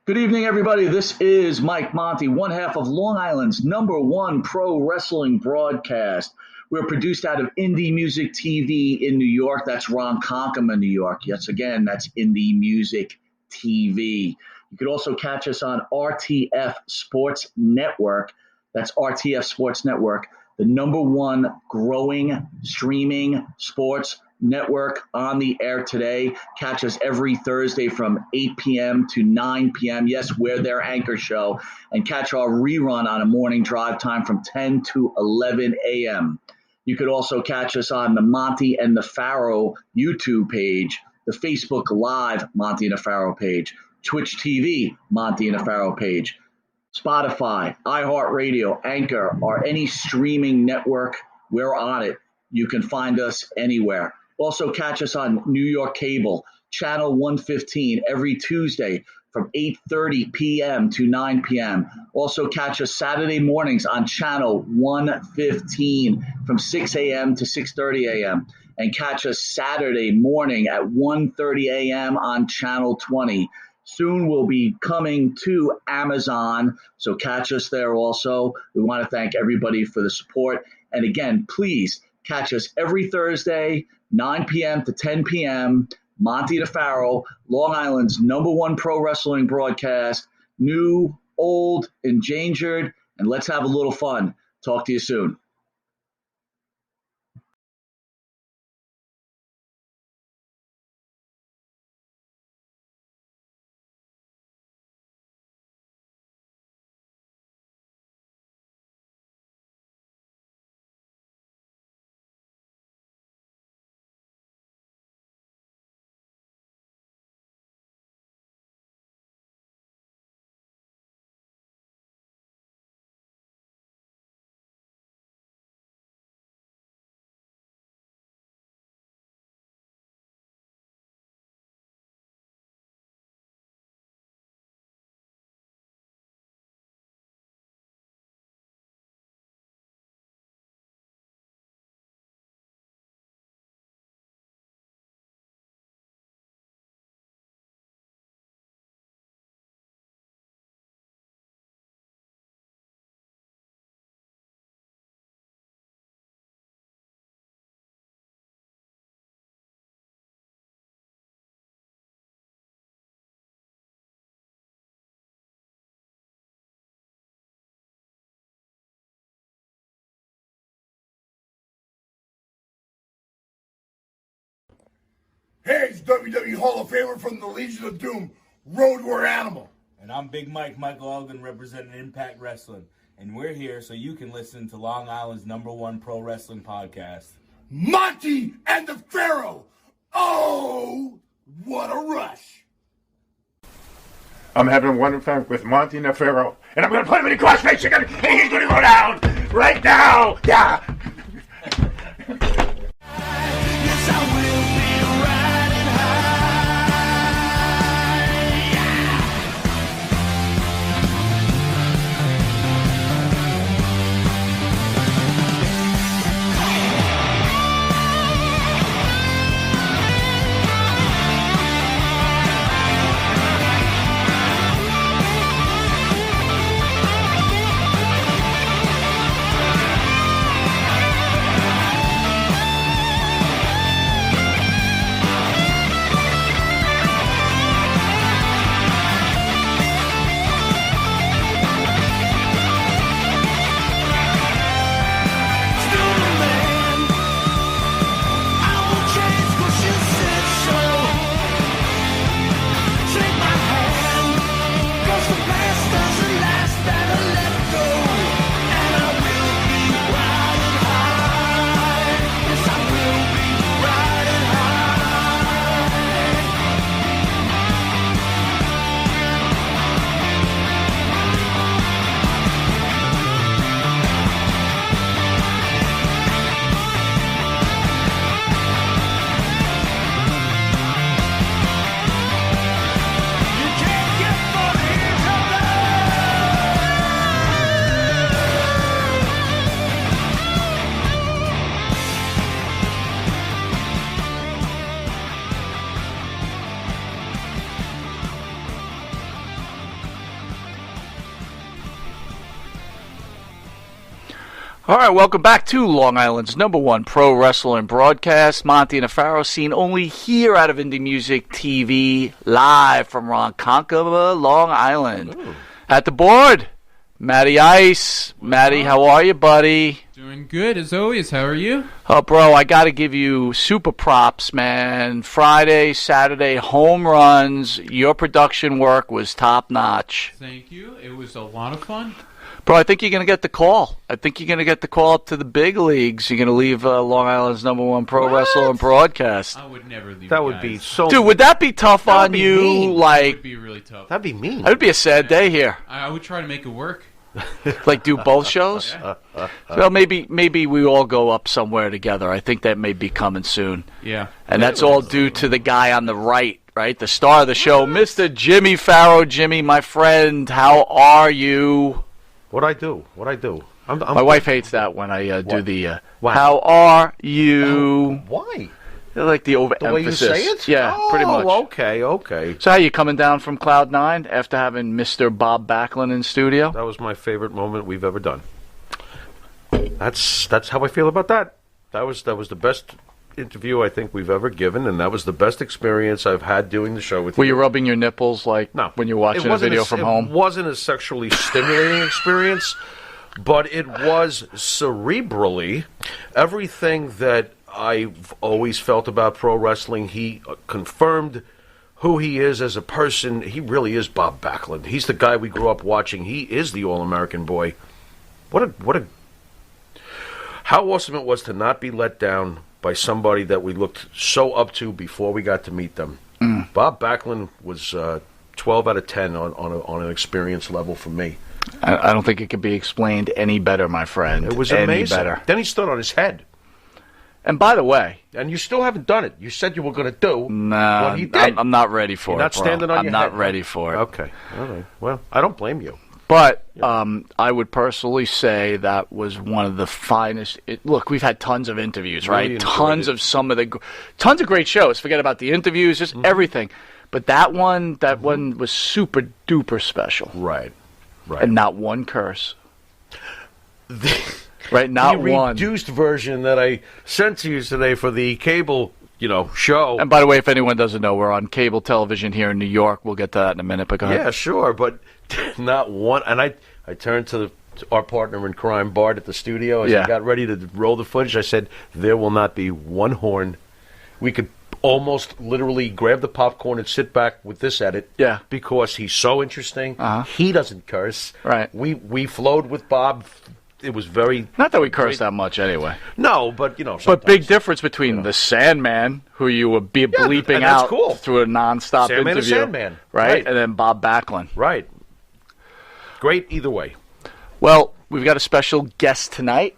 Good evening, everybody. This is Mike Monty, one half of Long Island's #1 pro wrestling broadcast. We're produced out of Indie Music TV in New York. That's Ron Conkema, New York. Yes, again, that's Indie Music TV. You could also catch us on RTF Sports Network. That's RTF Sports Network, the #1 growing streaming sports network on the air today. Catch us every Thursday from 8 p.m. to 9 p.m. Yes, we're their anchor show. And catch our rerun on a morning drive time from 10 to 11 a.m. You could also catch us on the Monty and the Pharaoh YouTube page, the Facebook Live Monty and the Pharaoh page, Twitch TV Monty and the Pharaoh page, Spotify, iHeartRadio, Anchor, or any streaming network. We're on it. You can find us anywhere. Also catch us on New York Cable, Channel 115, every Tuesday from 8:30 p.m. to 9 p.m. Also catch us Saturday mornings on Channel 115 from 6 a.m. to 6:30 a.m. And catch us Saturday morning at 1:30 a.m. on Channel 20. Soon we'll be coming to Amazon, so catch us there also. We want to thank everybody for the support. And again, please catch us every Thursday, 9 p.m. to 10 p.m., Monty the Pharaoh, Long Island's #1 pro wrestling broadcast, new, old, endangered, and let's have a little fun. Talk to you soon. Hey, it's WWE Hall of Famer from the Legion of Doom, Road War Animal. And I'm Big Mike, Michael Elgin, representing Impact Wrestling. And we're here so you can listen to Long Island's #1 pro wrestling podcast, Monty and the Pharaoh. Oh, what a rush. I'm having a wonderful time with Monty and the Pharaoh. And I'm going to put him in a crossface chicken, and he's going to go down right now. Yeah. All right, welcome back to Long Island's number one pro wrestling broadcast. Monty and Faro, seen only here out of Indie Music TV, live from Ronkonkoma, Long Island. Ooh. At the board, Matty Ice. Matty, how are you, buddy? Doing good, as always. How are you? Oh, bro, I got to give you super props, man. Friday, Saturday, home runs. Your production work was top-notch. Thank you. It was a lot of fun. Bro, I think you're going to get the call. I think you're going to get the call up to the big leagues. You're going to leave Long Island's number one pro wrestler and broadcast. I would never leave. That would be so. Dude, would that be tough on you? Mean. Like, it would be really tough. That'd be mean. That would be a sad day here. I would try to make it work. Like do both shows? Yeah. Well, maybe we all go up somewhere together. I think that may be coming soon. Yeah. And that's all due to the guy on the right, the star of the show, Mr. Jimmy Faro. Jimmy, my friend, how are you? What I do? My wife hates that when I do the, Wow. how are you? Why? I like the overemphasis. The way you say it? Yeah, pretty much. Okay. So how you coming down from Cloud 9 after having Mr. Bob Backlund in studio? That was my favorite moment we've ever done. That's how I feel about that. That was the best interview I think we've ever given, and that was the best experience I've had doing the show with you. Were you rubbing your nipples when you're watching a video from home? It wasn't a sexually stimulating experience, but it was cerebrally everything that I've always felt about pro wrestling. He confirmed who he is as a person. He really is Bob Backlund. He's the guy we grew up watching. He is the All-American boy. How awesome it was to not be let down by somebody that we looked so up to before we got to meet them. Bob Backlund was 12 out of 10 on an experience level for me. I don't think it could be explained any better, my friend. It was any amazing. Better. Then he stood on his head. And by the way... And you still haven't done it. You said you were going to do what he did. I'm not ready for You're it, not standing on I'm your not head, ready for it. Okay. All right. Well, I don't blame you. But I would personally say that was one of the finest. Look, we've had tons of interviews, right? Really tons of great shows. Forget about the interviews, just everything. But that one was super duper special. Right. And not one curse. Right, not the one. reduced version that I sent to you today for the cable, show. And by the way, if anyone doesn't know, we're on cable television here in New York. We'll get to that in a minute. But go ahead. Yeah, sure, but not one. And I turned to our partner in crime, Bart, at the studio. As I got ready to roll the footage, I said, there will not be one horn. We could almost literally grab the popcorn and sit back with this edit. Yeah. Because he's so interesting. He doesn't curse. Right. We flowed with Bob. It was very... Not that we curse that much anyway. No, but, But big difference between the Sandman, who you were bleeping out through a nonstop Sandman interview. Sandman. Right? And then Bob Backlund. Right. Great either way. Well, we've got a special guest tonight.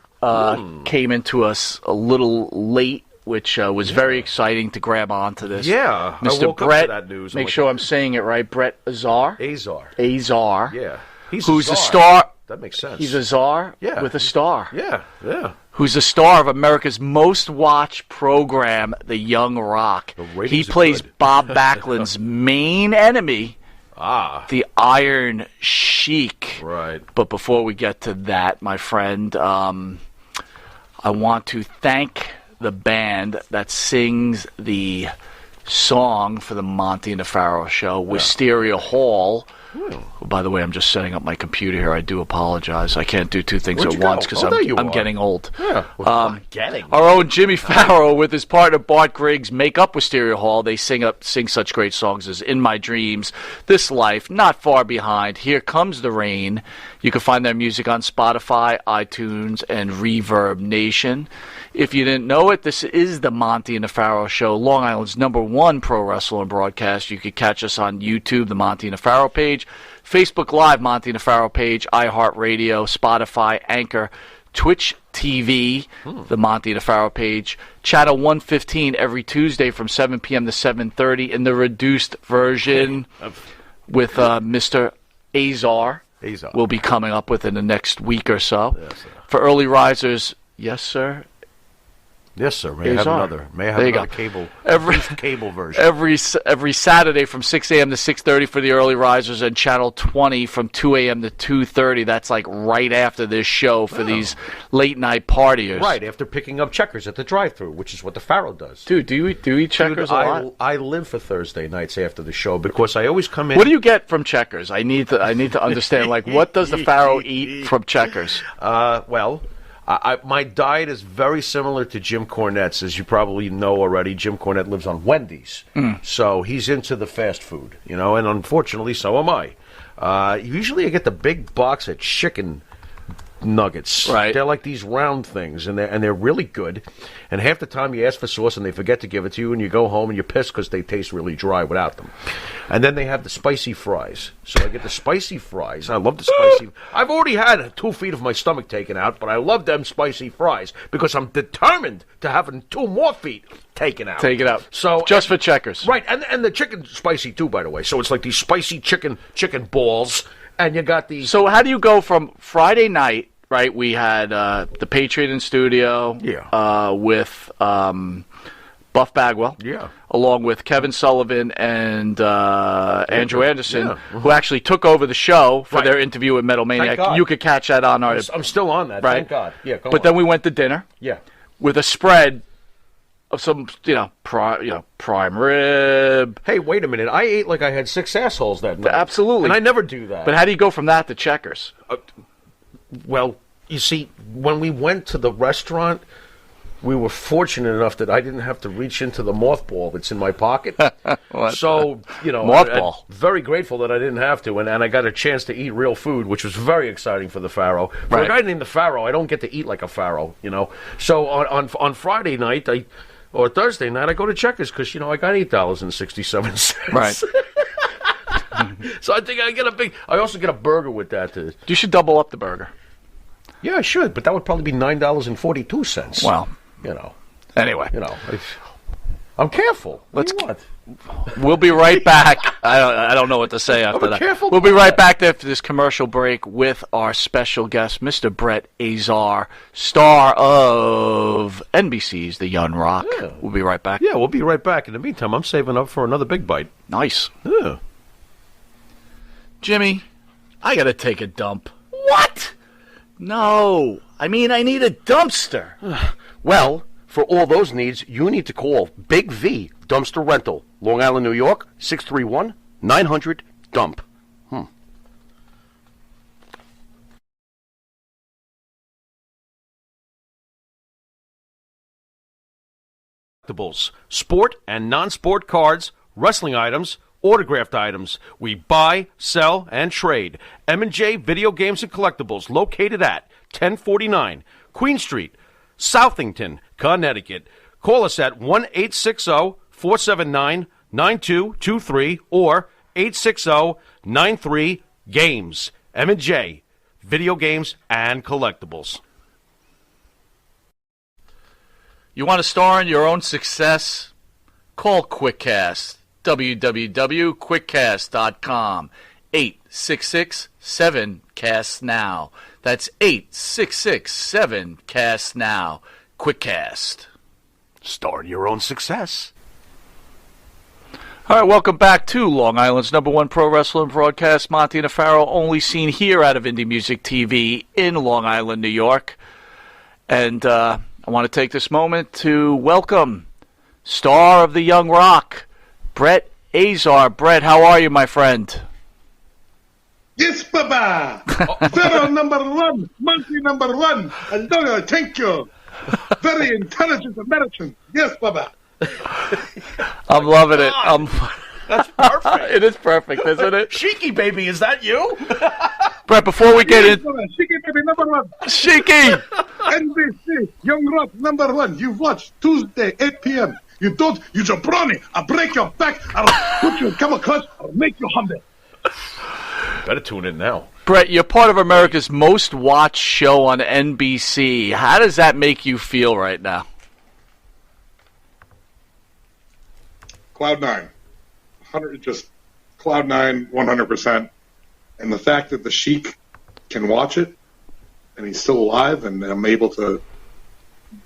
Came into us a little late, which was very exciting to grab onto this. Yeah. Mr. I woke Brett, up to that news. make sure I'm saying it right, Brett Azar. Azar. Yeah. Who's a star... That makes sense. He's a czar with a star. Yeah. Who's the star of America's most watched program, The Young Rock. He plays Bob Backlund's main enemy, the Iron Sheik. Right. But before we get to that, my friend, I want to thank the band that sings the song for the Monty and the Faro show, Wisteria Hall. By the way, I'm just setting up my computer here. I do apologize. I can't do two things at once because I'm getting old. Yeah, our own Jimmy Faro with his partner Bart Griggs make up Wisteria Hall. They sing such great songs as "In My Dreams," "This Life," "Not Far Behind," "Here Comes the Rain." You can find their music on Spotify, iTunes, and Reverb Nation. If you didn't know it, this is the Monty and the Faro Show, Long Island's #1 pro wrestling broadcast. You could catch us on YouTube, the Monty and the Faro page, Facebook Live, Monty and the Faro page, iHeartRadio, Spotify, Anchor, Twitch TV, the Monty and the Faro page, Channel 115 every Tuesday from 7 p.m. to 7:30 in the reduced version with Mr. Azar. We'll be coming up with in the next week or so. Yes, for early risers, yes, sir. Yes, sir. May I have Azar. another? May I have There you another go. cable? Every- Cable version. Every Saturday from 6 a.m. to 6:30 for the early risers, and Channel 20 from 2 a.m. to 2:30. That's like right after this show for these late night partiers. Right after picking up Checkers at the drive-thru, which is what the Pharaoh does. Dude, do you eat Checkers Dude, a lot? I live for Thursday nights after the show because I always come in. What do you get from Checkers? I need to understand. Like, what does the Pharaoh eat from Checkers? Well, my diet is very similar to Jim Cornette's, as you probably know already. Jim Cornette lives on Wendy's, so he's into the fast food, and unfortunately, so am I. Usually, I get the big box of chicken nuggets. Right. They're like these round things, and they're really good. And half the time, you ask for sauce, and they forget to give it to you, and you go home and you're pissed because they taste really dry without them. And then they have the spicy fries. So I get the spicy fries. I love the spicy. I've already had 2 feet of my stomach taken out, but I love them spicy fries because I'm determined to have 2 more feet taken out. Take it out. So just for Checkers. Right, and the chicken spicy too, by the way. So it's like these spicy chicken balls, and you got these. So how do you go from Friday night? Right, we had the Patriot in studio. With Buff Bagwell. Yeah. Along with Kevin Sullivan and Andrew Anderson, who actually took over the show for their interview with Metal Maniac. You could catch that on our. I'm still on that. Right? Thank God. Yeah. Go but on. then we went to dinner. Yeah. With a spread of some, prime rib. Hey, wait a minute! I ate like I had 6 assholes that night. Absolutely. And I never do that. But how do you go from that to Checkers? Well, you see, when we went to the restaurant, we were fortunate enough that I didn't have to reach into the mothball that's in my pocket. So, mothball. I'm very grateful that I didn't have to, and I got a chance to eat real food, which was very exciting for the Pharaoh. For a guy named the Pharaoh, I don't get to eat like a Pharaoh, So on Friday night, or Thursday night, I go to Checkers because, I got $8.67. Right. So I think I also get a burger with that. You should double up the burger. Yeah, I should, but that would probably be $9.42. Well, Anyway, I'm careful. We'll be right back. I don't know what to say after that. Careful. We'll be right back after this commercial break with our special guest, Mr. Brett Azar, star of NBC's The Young Rock. Yeah. We'll be right back. Yeah, we'll be right back. In the meantime, I'm saving up for another big bite. Nice. Yeah. Jimmy, I gotta take a dump. What? No. I mean, I need a dumpster. Well, for all those needs, you need to call Big V Dumpster Rental, Long Island, New York, 631-900-DUMP. Sport and non-sport cards, wrestling items, autographed items. We buy, sell, and trade. M&J Video Games and Collectibles, located at 1049 Queen Street, Southington, Connecticut. Call us at 1-860-479-9223 or 860-93-GAMES. M&J Video Games and Collectibles. You want to star in your own success? Call QuickCast. www.quickcast.com. 866-7-CAST-NOW. That's 866-7-CAST-NOW. QuickCast. Start your own success. All right, welcome back to Long Island's #1 pro wrestling broadcast. Monty and the Pharaoh, only seen here out of Indie Music TV in Long Island, New York. And I want to take this moment to welcome star of The Young Rock, Brett Azar. Brett, how are you, my friend? Yes, Baba. Pharaoh #1, monkey #1, and Donna, thank you. Very intelligent American. Yes, Baba. I'm loving it. That's perfect. It is perfect, isn't it? Sheiky, baby, is that you? Brett, before we get in... Shiki baby #1. Sheiky! NBC, Young Rock #1. You watch Tuesday, 8 p.m. You don't, you jabroni. I'll break your back. I'll put you in camel clutch. I'll make you humble. Better tune in now. Brett, you're part of America's most watched show on NBC. How does that make you feel right now? Cloud 9. Cloud 9, 100%. And the fact that the Sheik can watch it, and he's still alive, and I'm able to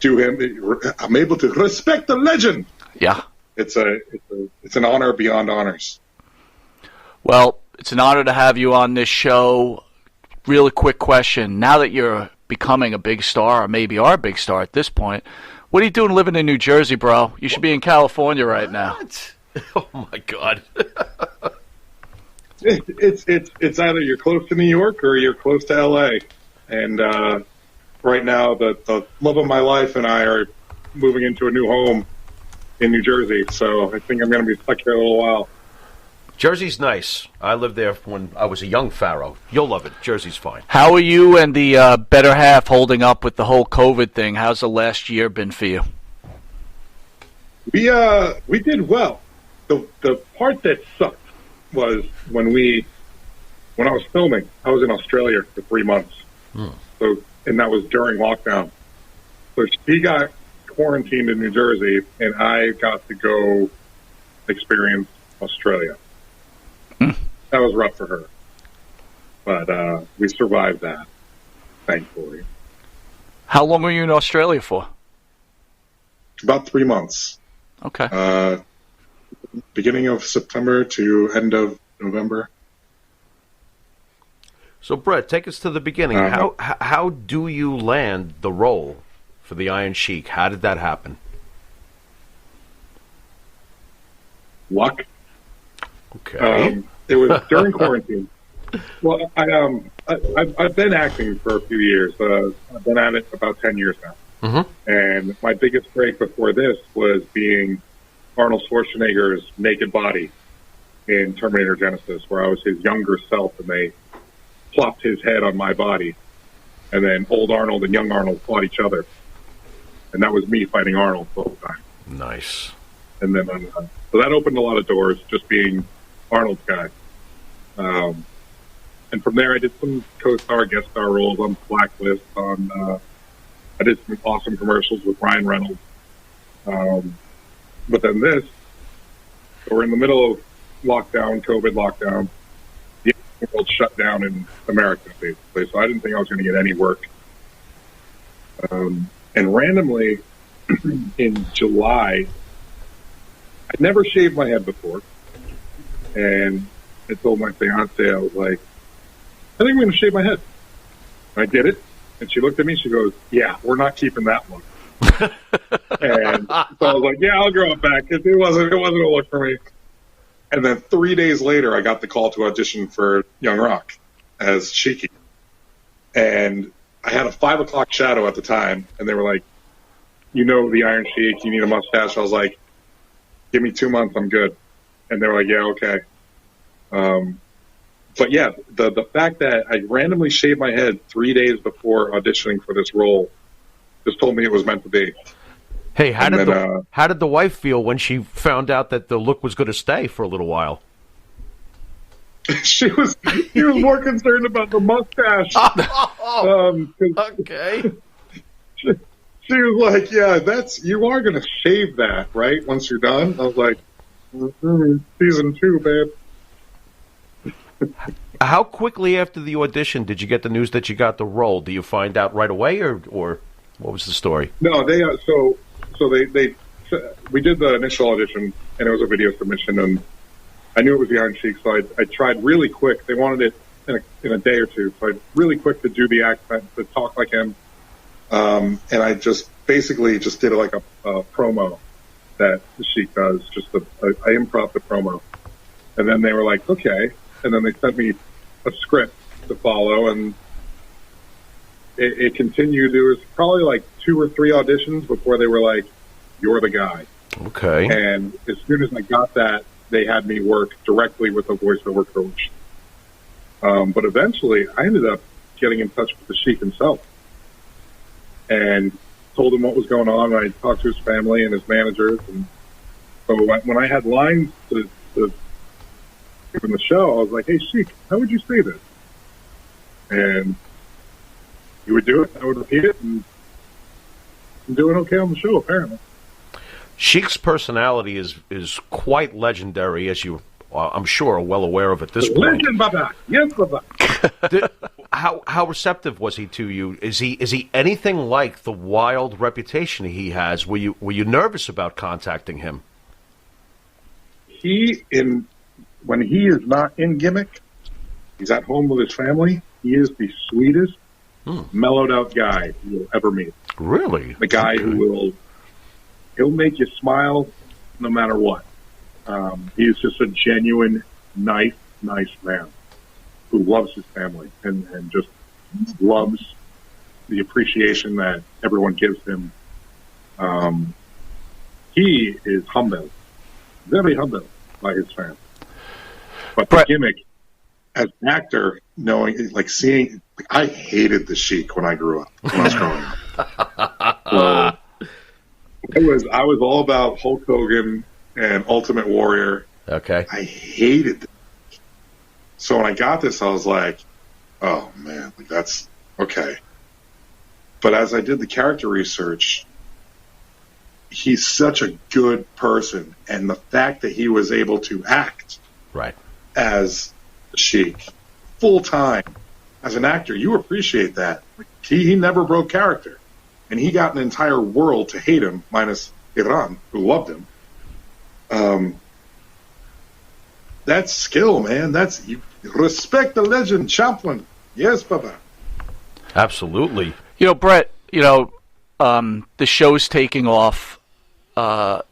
do him. I'm able to respect the legend. Yeah. It's an honor beyond honors. Well, it's an honor to have you on this show. Really quick question. Now that you're becoming a big star, or maybe are a big star at this point, what are you doing living in New Jersey, bro? You should be in California right now. What? Oh, my God. It's either you're close to New York or you're close to L.A. And right now, the love of my life and I are moving into a new home in New Jersey. So I think I'm going to be stuck here a little while. Jersey's nice. I lived there when I was a young Pharaoh. You'll love it. Jersey's fine. How are you and the better half holding up with the whole COVID thing? How's the last year been for you? We did well. The part that sucked was when I was filming. I was in Australia for 3 months. And that was during lockdown. So she got quarantined in New Jersey, and I got to go experience Australia. That was rough for her, but we survived that, thankfully. How long were you in Australia for? About 3 months. Okay. Beginning of September to end of November. So, Brett, take us to the beginning. How do you land the role for the Iron Sheik? How did that happen? Luck. Okay. It was during quarantine. Well, I've been acting for a few years. I've been at it about 10 years now. Mm-hmm. And my biggest break before this was being Arnold Schwarzenegger's naked body in Terminator Genesis, where I was his younger self and they plopped his head on my body. And then old Arnold and young Arnold fought each other. And that was me fighting Arnold the whole time. Nice. And then, so that opened a lot of doors, just being Arnold's guy. And from there, I did some co-star, guest star roles on Blacklist. I did some awesome commercials with Ryan Reynolds. But then we're in the middle of lockdown, COVID lockdown. The world shut down in America, basically. So I didn't think I was going to get any work. And randomly, in July, I'd never shaved my head before. And I told my fiance, I was like, I think I'm going to shave my head. And I did it. And she looked at me, she goes, yeah, we're not keeping that look. And so I was like, yeah, I'll grow it back. It wasn't a look for me. And then 3 days later, I got the call to audition for Young Rock as Sheiky. And I had a 5 o'clock shadow at the time. And they were like, you know the Iron Sheik, you need a mustache. I was like, give me 2 months, I'm good. And they were like, yeah, okay. But yeah, the fact that I randomly shaved my head 3 days before auditioning for this role just told me it was meant to be. Hey, how did the wife feel when she found out that the look was going to stay for a little while? She was more concerned about the mustache. Okay. She was like, yeah, you are going to shave that, right, once you're done? I was like, season 2, babe. How quickly after the audition did you get the news that you got the role? Do you find out right away, or what was the story? No, they we did the initial audition, and it was a video submission, and I knew it was the Iron Sheik, so I tried really quick. They wanted it in a day or two, so I really quick to do the accent, to talk like him, and I just basically did like a promo that the Sheik does. I improv the promo, and then they were like, okay. And then they sent me a script to follow, and it continued. There was probably like 2 or 3 auditions before they were like, you're the guy. Okay. And as soon as I got that, they had me work directly with a voiceover coach. But eventually, I ended up getting in touch with the Sheik himself and told him what was going on. I talked to his family and his managers. And so when I had lines to in the show, I was like, hey, Sheik, how would you say this? And he would do it, I would repeat it, and I'm doing okay on the show, apparently. Sheik's personality is quite legendary, as you, I'm sure, are well aware of at this point. Legend, Baba! Yes, Baba! How receptive was he to you? Is he anything like the wild reputation he has? Were you nervous about contacting him? When he is not in gimmick, he's at home with his family. He is the sweetest, mellowed out guy you'll ever meet. Really? The guy who he'll make you smile no matter what. He's just a genuine, nice man who loves his family and just loves the appreciation that everyone gives him. He is humble, very humble by his fans. But the gimmick, as an actor, I hated the Sheik when I grew up, when I was growing up. So I was all about Hulk Hogan and Ultimate Warrior. Okay. I hated it. So when I got this, I was like, oh, man, that's okay. But as I did the character research, he's such a good person. And the fact that he was able to act as the Sheik full-time as an actor, you appreciate that. He never broke character. And he got an entire world to hate him, minus Iran, who loved him. That's skill, man. You respect the legend, Champlin. Yes, Baba. Absolutely. Brett, the show's taking off. Are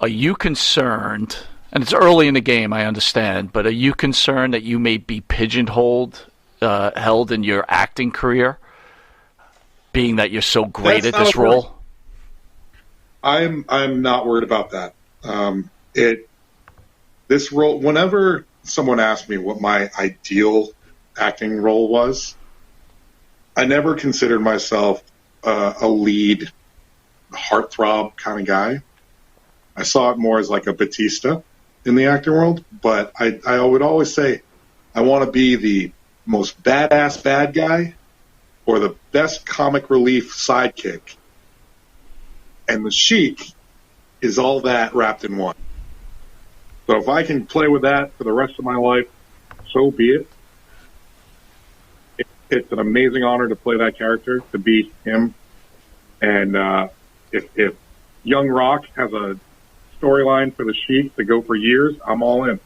you concerned, and it's early in the game, I understand, but are you concerned that you may be pigeonholed, held in your acting career, being that you're so great at this role? I'm not worried about that. This role, whenever someone asked me what my ideal acting role was, I never considered myself a lead heartthrob kind of guy. I saw it more as like a Batista in the acting world, but I would always say I want to be the most badass bad guy or the best comic relief sidekick. And the Sheik is all that wrapped in one. So if I can play with that for the rest of my life, so be it. It's an amazing honor to play that character, to be him. And if Young Rock has a storyline for the Sheik to go for years, I'm all in.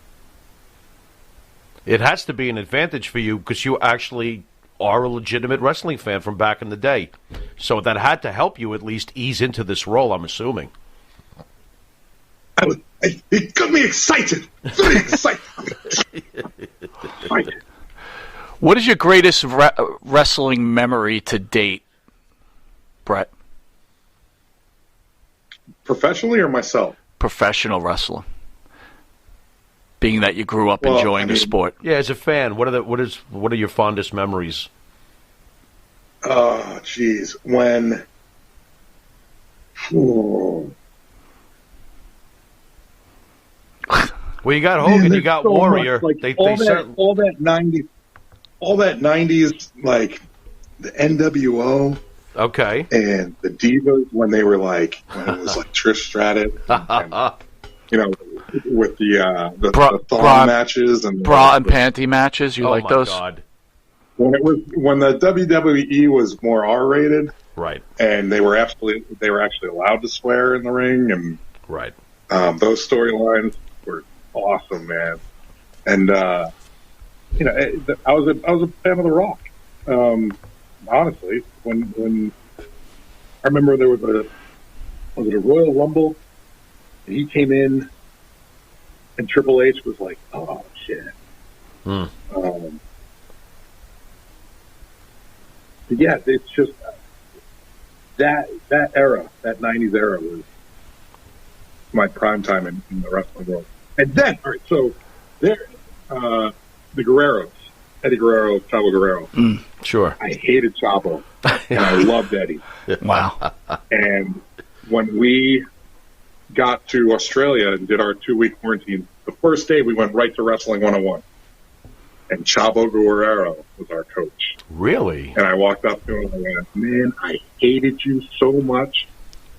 It has to be an advantage for you because you actually are a legitimate wrestling fan from back in the day. So that had to help you at least ease into this role, I'm assuming. It got me excited. Very excited. What is your greatest wrestling memory to date, Brett? Professionally or myself? Professional wrestling. Being that you grew up enjoying the sport. Yeah, as a fan, what are your fondest memories? Oh, geez. When... Well, you got Hogan, you got Warrior. Much, all that 90s, like the NWO. Okay. And the Divas when it was like Trish Stratus, and, with the thong matches and bra and panty matches. You like those? God. When the WWE was more R-rated, right? And they were actually allowed to swear in the ring, and right. Those storylines were awesome, man. And I was a fan of The Rock. Honestly, when I remember there was a Royal Rumble, and he came in, and Triple H was like, "Oh shit." Yeah, it's just that era, that '90s era was my prime time in the wrestling world. And then, all right, so there, the Guerreros, Eddie Guerrero, Chavo Guerrero. Sure. I hated Chavo, and I loved Eddie. Wow. And when we got to Australia and did our 2-week quarantine, the first day we went right to Wrestling 101. And Chavo Guerrero was our coach. Really? And I walked up to him and I went, "Man, I hated you so much."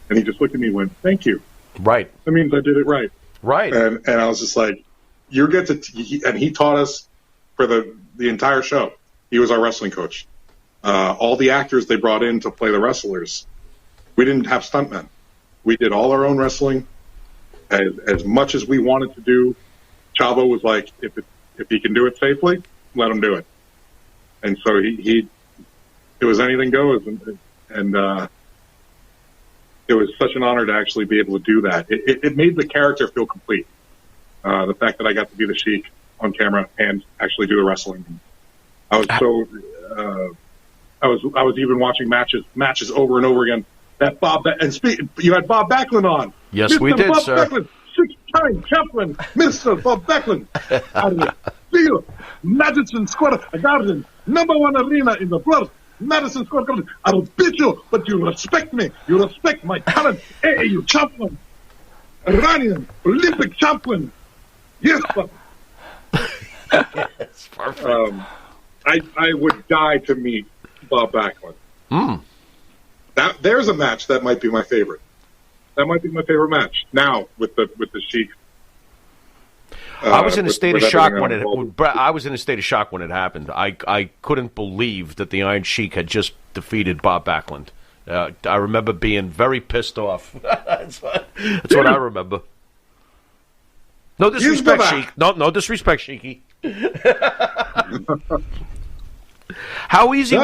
And he just looked at me and went, "Thank you." Right. That means I did it right. Right. And I was just like, and he taught us for the entire show. He was our wrestling coach. All the actors they brought in to play the wrestlers, we didn't have stuntmen. We did all our own wrestling, as much as we wanted to do. Chavo was like, if he can do it safely, let him do it. And so it was anything goes, and it was such an honor to actually be able to do that. It made the character feel complete. The fact that I got to be the Sheik on camera and actually do the wrestling. I was so I was even watching matches over and over again. That you had Bob Backlund on. Yes, Mr. we did, Bob sir. Backlund, 6-time champion, Mr. Bob Backlund. I feel Madison Square Garden, #1 arena in the world. Madison Square Garden. I will beat you, but you respect me. You respect my talent. Hey, you champion, Iranian Olympic champion. Yes, but It's perfect. I would die to meet Bob Backlund. There's a match that might be my favorite. That might be my favorite match now with the Sheik. I was in a state of shock when it happened. I couldn't believe that the Iron Sheik had just defeated Bob Backlund. I remember being very pissed off. That's what I remember. No disrespect, Sheik. No disrespect, Sheiky. How easy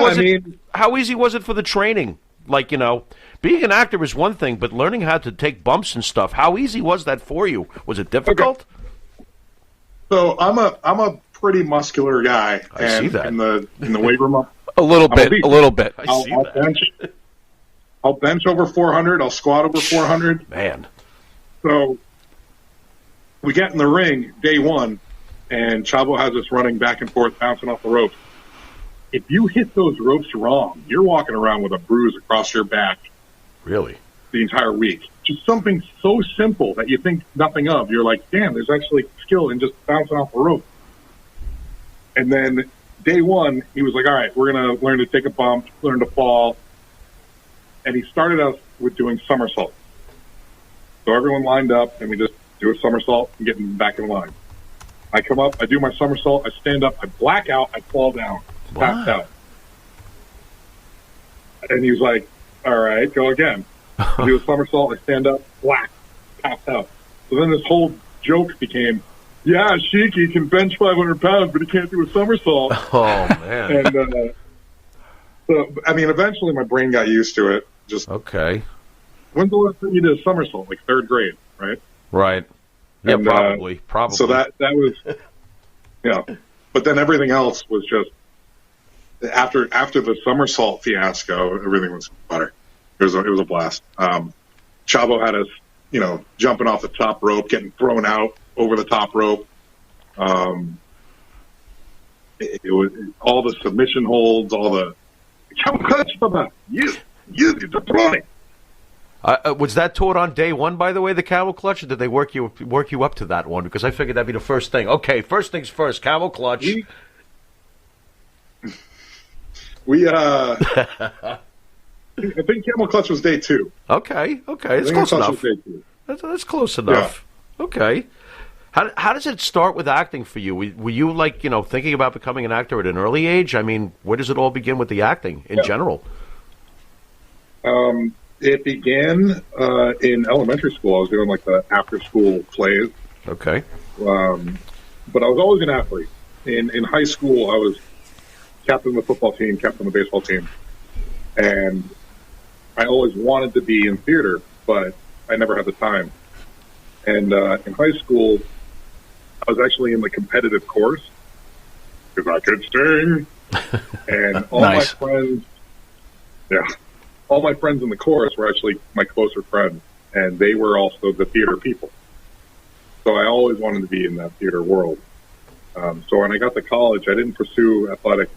was it for the training? Like, being an actor is one thing, but learning how to take bumps and stuff, how easy was that for you? Was it difficult? Okay. So I'm a pretty muscular guy. I see that. In the weight room. A little bit. I'll bench over 400. I'll squat over 400. Man. So we get in the ring day one, and Chavo has us running back and forth, bouncing off the ropes. If you hit those ropes wrong, you're walking around with a bruise across your back. Really? The entire week. Just something so simple that you think nothing of. You're like, damn, there's actually skill in just bouncing off a rope. And then day one, he was like, all right, we're going to learn to take a bump, learn to fall. And he started us with doing somersaults. So everyone lined up, and we just do a somersault and get back in line. I come up, I do my somersault, I stand up, I black out, I fall down, pass out. And he was like, all right, go again. I do a somersault, I stand up, black, pass out. So then this whole joke became, yeah, Sheik, he can bench 500 pounds, but he can't do a somersault. Oh, man. And so, I mean, eventually my brain got used to it. Just okay. When's the last time you did a somersault? Like third grade, right? Right. Yeah, And, probably. So that was, yeah. But then everything else was just after the somersault fiasco, everything was better. It was a blast. Chavo had us, jumping off the top rope, getting thrown out over the top rope. It was all the submission holds, all the you deploy. Was that taught on day one, by the way, the camel clutch, or did they work you up to that one? Because I figured that'd be the first thing. Okay, first things first, camel clutch. I think camel clutch was day 2. Okay, it's close enough. That's close enough. Yeah. Okay. How does it start with acting for you? Were you thinking about becoming an actor at an early age? I mean, where does it all begin with the acting in general? It began in elementary school. I was doing the after-school plays. Okay. But I was always an athlete. In high school, I was captain of the football team, captain of the baseball team, and I always wanted to be in theater, but I never had the time. And in high school, I was actually in the competitive chorus because I could sing, and all Nice. my friends, all my friends in the chorus were actually my closer friends, and they were also the theater people. So I always wanted to be in that theater world. So when I got to college, I didn't pursue athletics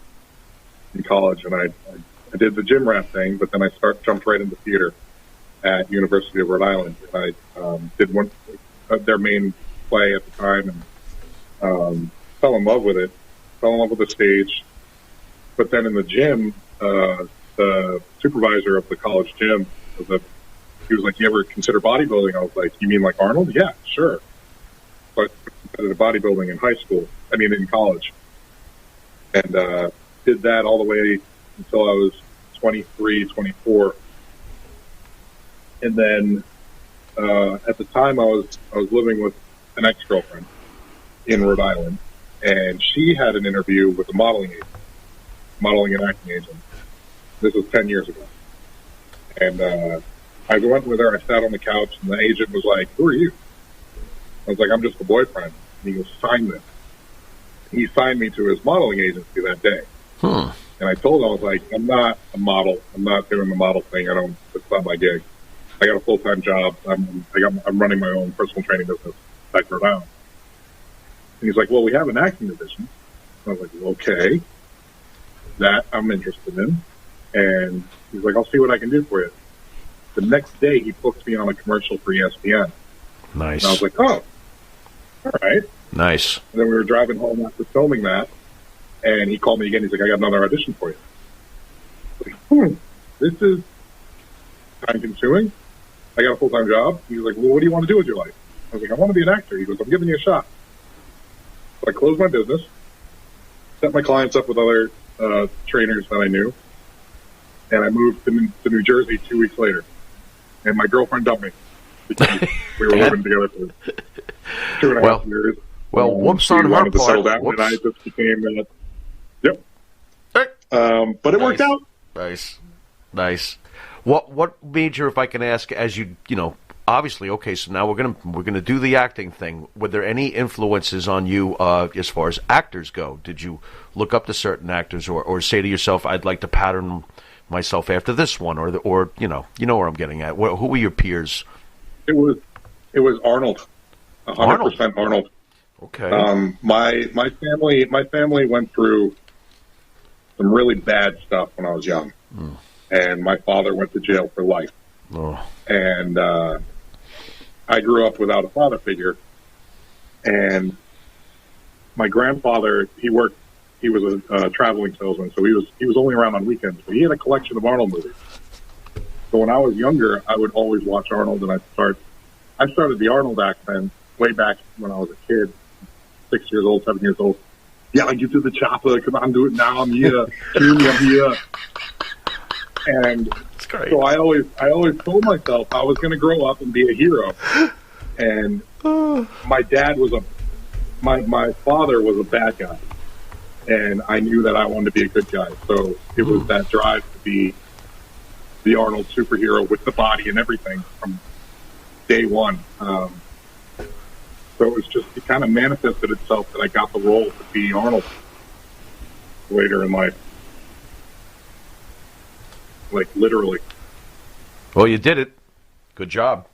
in college, and I did the gym rat thing, but then I jumped right into theater at University of Rhode Island. And I did one their main play at the time, and fell in love with it. Fell in love with the stage. But then in the gym, the supervisor of the college gym he was like, "You ever consider bodybuilding?" I was like, "You mean like Arnold?" "Yeah, sure." But I did bodybuilding in college, and did that all the way until I was 23, 24. And then at the time I was living with an ex-girlfriend in Rhode Island, and she had an interview with a modeling and acting agent. This was 10 years ago. And I went with her, I sat on the couch, and the agent was like, "Who are you?" I was like, "I'm just the boyfriend." And he goes, "Sign this." He signed me to his modeling agency that day. And I told him, I was like, "I'm not a model. I'm not doing the model thing. It's not my gig. I got a full-time job. I'm running my own personal training business back in Rhode Island." And he's like, "Well, we have an acting division." I was like, "Okay, that I'm interested in." And he's like, "I'll see what I can do for you." The next day, he booked me on a commercial for ESPN. Nice. And I was like, "Oh, all right." Nice. And then we were driving home after filming that, and he called me again. He's like, "I got another audition for you." I was like, this is time-consuming. I got a full-time job. He was like, "Well, what do you want to do with your life?" I was like, "I want to be an actor." He goes, "I'm giving you a shot." So I closed my business, set my clients up with other trainers that I knew, and I moved to New Jersey 2 weeks later. And my girlfriend dumped me because we were living together for 2.5 years. Well, whoops she on her wanted to part. settle down, Whoops. and I just became yep. But it worked out. Nice. What made you, if I can ask, as you obviously, okay, so now we're gonna do the acting thing. Were there any influences on you as far as actors go? Did you look up to certain actors, or say to yourself, "I'd like to pattern myself after this one," or you know where I'm getting at? Who were your peers? It was Arnold, 100% Arnold. Okay. My family went through some really bad stuff when I was young, and my father went to jail for life. And I grew up without a father figure, and my grandfather, he was a traveling salesman, so he was only around on weekends, but he had a collection of Arnold movies. So when I was younger, I would always watch Arnold, and I started the Arnold accent way back when I was a kid, 6 years old, 7 years old. "Yeah, I get to the chopper. Come on, do it now. I'm here. Hear me, I'm here." And so I always told myself I was going to grow up and be a hero. And my dad my father was a bad guy, and I knew that I wanted to be a good guy. So it was that drive to be the Arnold superhero with the body and everything from day one. So it kind of manifested itself that I got the role to be Arnold later in life. Like, literally. Well, you did it. Good job.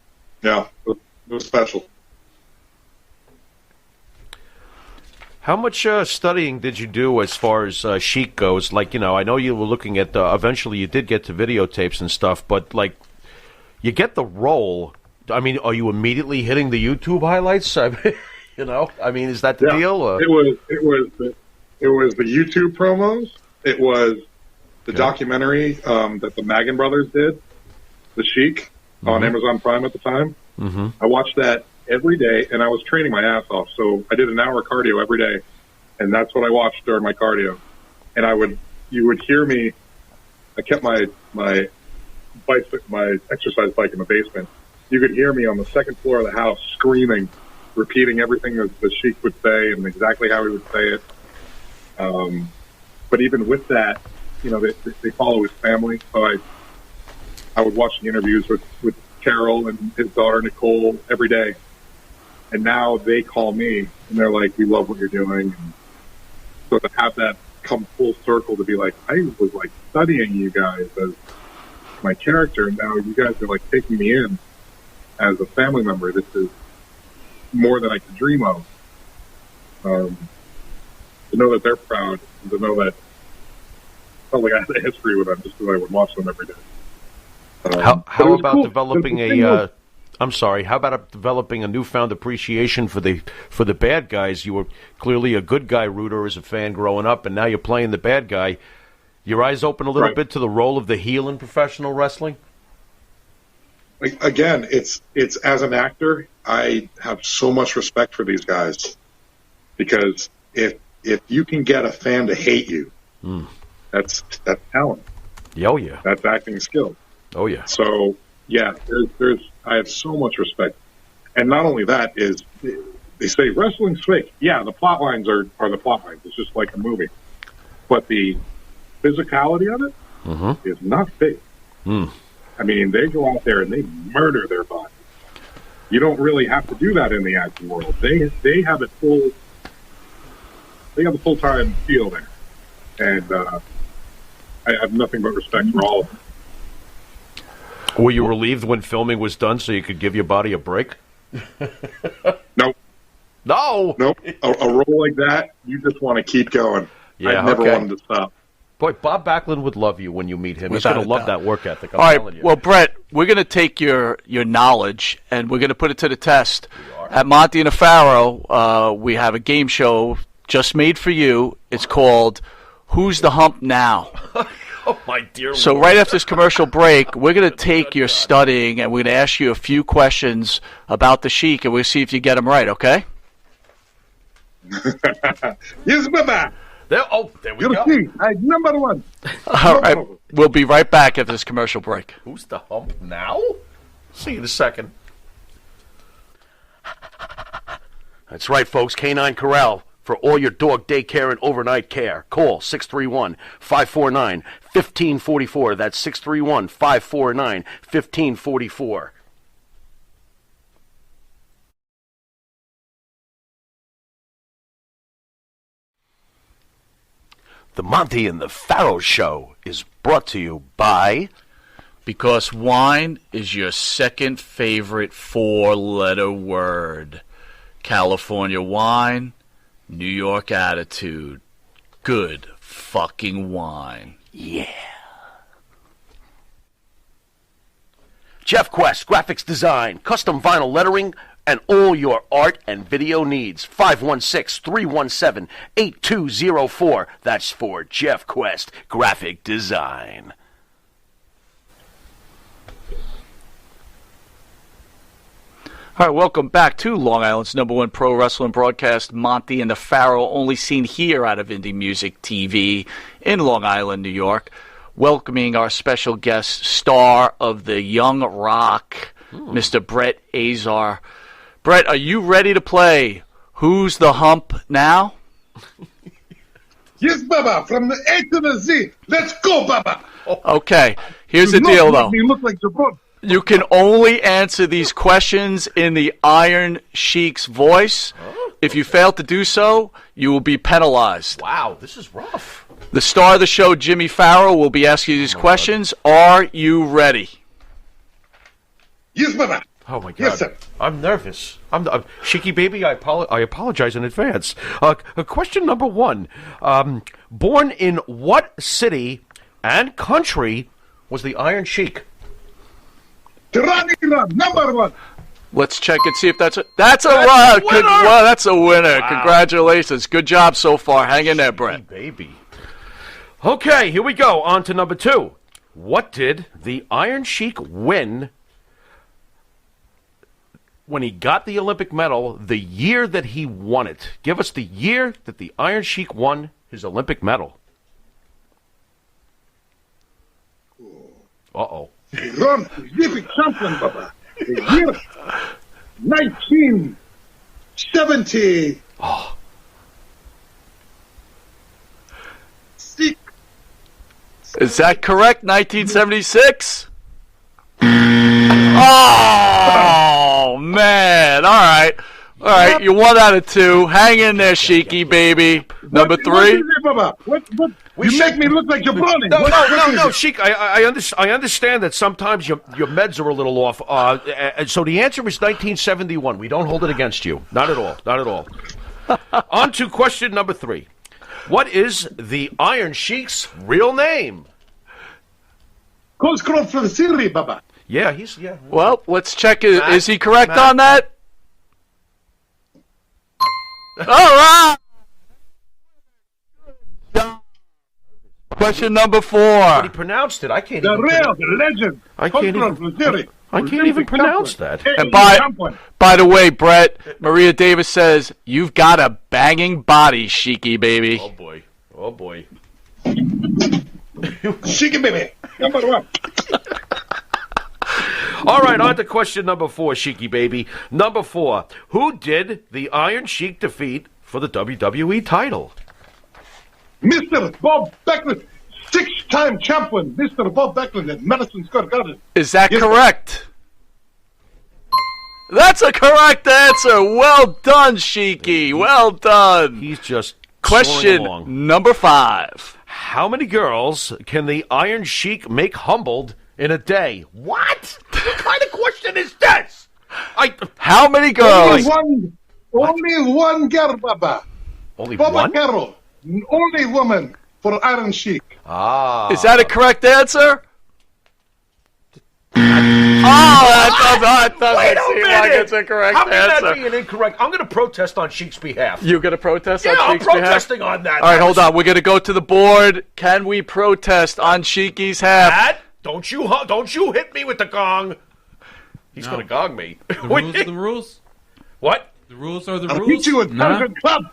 Yeah, it was special. How much studying did you do as far as Chic goes? Like, I know you were looking at, eventually you did get to videotapes and stuff, but, like, you get the role. I mean, are you immediately hitting the YouTube highlights? I mean, is that the deal? Or? It was the YouTube promos. It was the documentary that the Magan brothers did, The Chic, on Amazon Prime at the time. Mm-hmm. I watched that every day, and I was training my ass off. So I did an hour cardio every day, and that's what I watched during my cardio. And you would hear me. I kept my exercise bike in the basement. You could hear me on the second floor of the house screaming, repeating everything that the Sheik would say and exactly how he would say it. But even with that, they follow his family. So I would watch the interviews with Carol and his daughter Nicole every day. And now they call me and they're like, "We love what you're doing." And so to have that come full circle to be like, I was like studying you guys as my character, and now you guys are like taking me in as a family member. This is more than I could dream of. To know that they're proud, and to know that I felt like I had a history with them just because I would watch them every day. How about developing how about developing a newfound appreciation for the bad guys? You were clearly a good guy rooter as a fan growing up, and now you're playing the bad guy. Your eyes open a little bit to the role of the heel in professional wrestling? Again, it's as an actor, I have so much respect for these guys, because if you can get a fan to hate you, That's talent. Oh, yeah. That's acting skill. Oh, yeah. So, yeah, I have so much respect. And not only that is, they say wrestling's fake. Yeah, the plot lines are the plot lines. It's just like a movie. But the physicality of it is not fake. I mean, they go out there and they murder their body. You don't really have to do that in the acting world. They have it full. They have a full-time feel there. And I have nothing but respect for all of them. Were you relieved when filming was done so you could give your body a break? Nope. No. Nope. A role like that, you just want to keep going. Yeah, I never wanted to stop. Boy, Bob Backlund would love you when you meet him. He's Without going to a love doubt. that work ethic. I'm All telling right, you. well, Brett, we're going to take your knowledge and we're going to put it to the test. At Monty and the Pharaoh, we have a game show just made for you. It's called Who's the Hump Now? Oh, my dear So Lord. right after this commercial break, we're going to take your studying and we're going to ask you a few questions about the Sheik, and we'll see if you get them right, okay? Yes, Baba. There we You'll go. see. Number one. All right, we'll be right back after this commercial break. Who's the hump now? See you in a second. That's right, folks. Canine Corral. For all your dog daycare and overnight care, call 631-549-1544. That's 631-549-1544. The Monty and the Pharaoh Show is brought to you by... Because wine is your second favorite four-letter word. California wine, New York attitude. Good fucking wine. Yeah. Jeff Quest, graphics design, custom vinyl lettering, and all your art and video needs. 516-317-8204. That's for Jeff Quest, graphic design. All right, welcome back to Long Island's #1 pro wrestling broadcast, Monty and the Pharaoh, only seen here out of Indie Music TV in Long Island, New York. Welcoming our special guest, star of the Young Rock, Mr. Brett Azar. Brett, are you ready to play Who's the Hump Now? Yes, Baba. From the A to the Z. Let's go, Baba. Okay, here's the Do deal, not though. make me look like Jabron. You can only answer these questions in the Iron Sheik's voice. If you fail to do so, you will be penalized. Wow, this is rough. The star of the show, Jimmy Farrow, will be asking you these questions. Are you ready? Yes, Baba. Oh, my God. Yes, sir. I'm nervous. I'm Sheiky Baby, I apologize in advance. Question number one. Born in what city and country was the Iron Sheik? Tirani, number one. Let's check and see if that's a run. a winner! Well, that's a winner. Wow. Congratulations. Good job so far. Hang in there, Brett. Baby. Okay, here we go. On to number two. What did the Iron Sheik win when he got the Olympic medal the year that he won it? Give us the year that the Iron Sheik won his Olympic medal. Uh-oh. Ron, Olympic champion, Baba. The year 1970. Oh. Is that correct? 1976? Oh, man. All right. All right. You're 1 out of 2. Hang in there, Sheiky, baby. Number What 3? is it, Baba? What? You make me look like Jabron. No, Sheik. I understand that sometimes your meds are a little off. So the answer is 1971. We don't hold it against you. Not at all. Not at all. On to question number 3. What is the Iron Sheik's real name? Coach Crop from Siri, Baba. Yeah, he's yeah. Well, let's check. Is he correct Matt. on that? All right. Question number 4. But he pronounced it. I can't. The even real, the legend. I Coach can't Crop even. from Siri. I can't even pronounce that. And by the way, Brett, Maria Davis says, you've got a banging body, Sheiky, baby. Oh boy. Oh boy. Shiki baby. Number one. All right, on to question number 4, Sheiky baby. Number 4, who did the Iron Sheik defeat for the WWE title? Mr. Bob Backlund, 6-time champion, Mr. Bob Backlund at Madison Square Garden. Is that correct? That's a correct answer. Well done, Sheiky. Well done. He's just Question soaring along. number 5. How many girls can the Iron Sheik make humbled in a day? What? What kind of question is this? How many girls? Only one girl, Baba. Only Baba one? Carol. Only woman for Iron Sheik. Ah. Is that a correct answer? That doesn't seem like it's a correct How can that answer. be an incorrect? I'm going to protest on Sheik's behalf. You're going to protest on I'm Sheik's behalf? protesting on that. All right, hold on. We're going to go to the board. Can we protest on Sheiky's half? Dad, don't you hit me with the gong. He's No. going to gong me. The rules are the rules. What? The rules are the I'll rules. beat you at Thousand Club.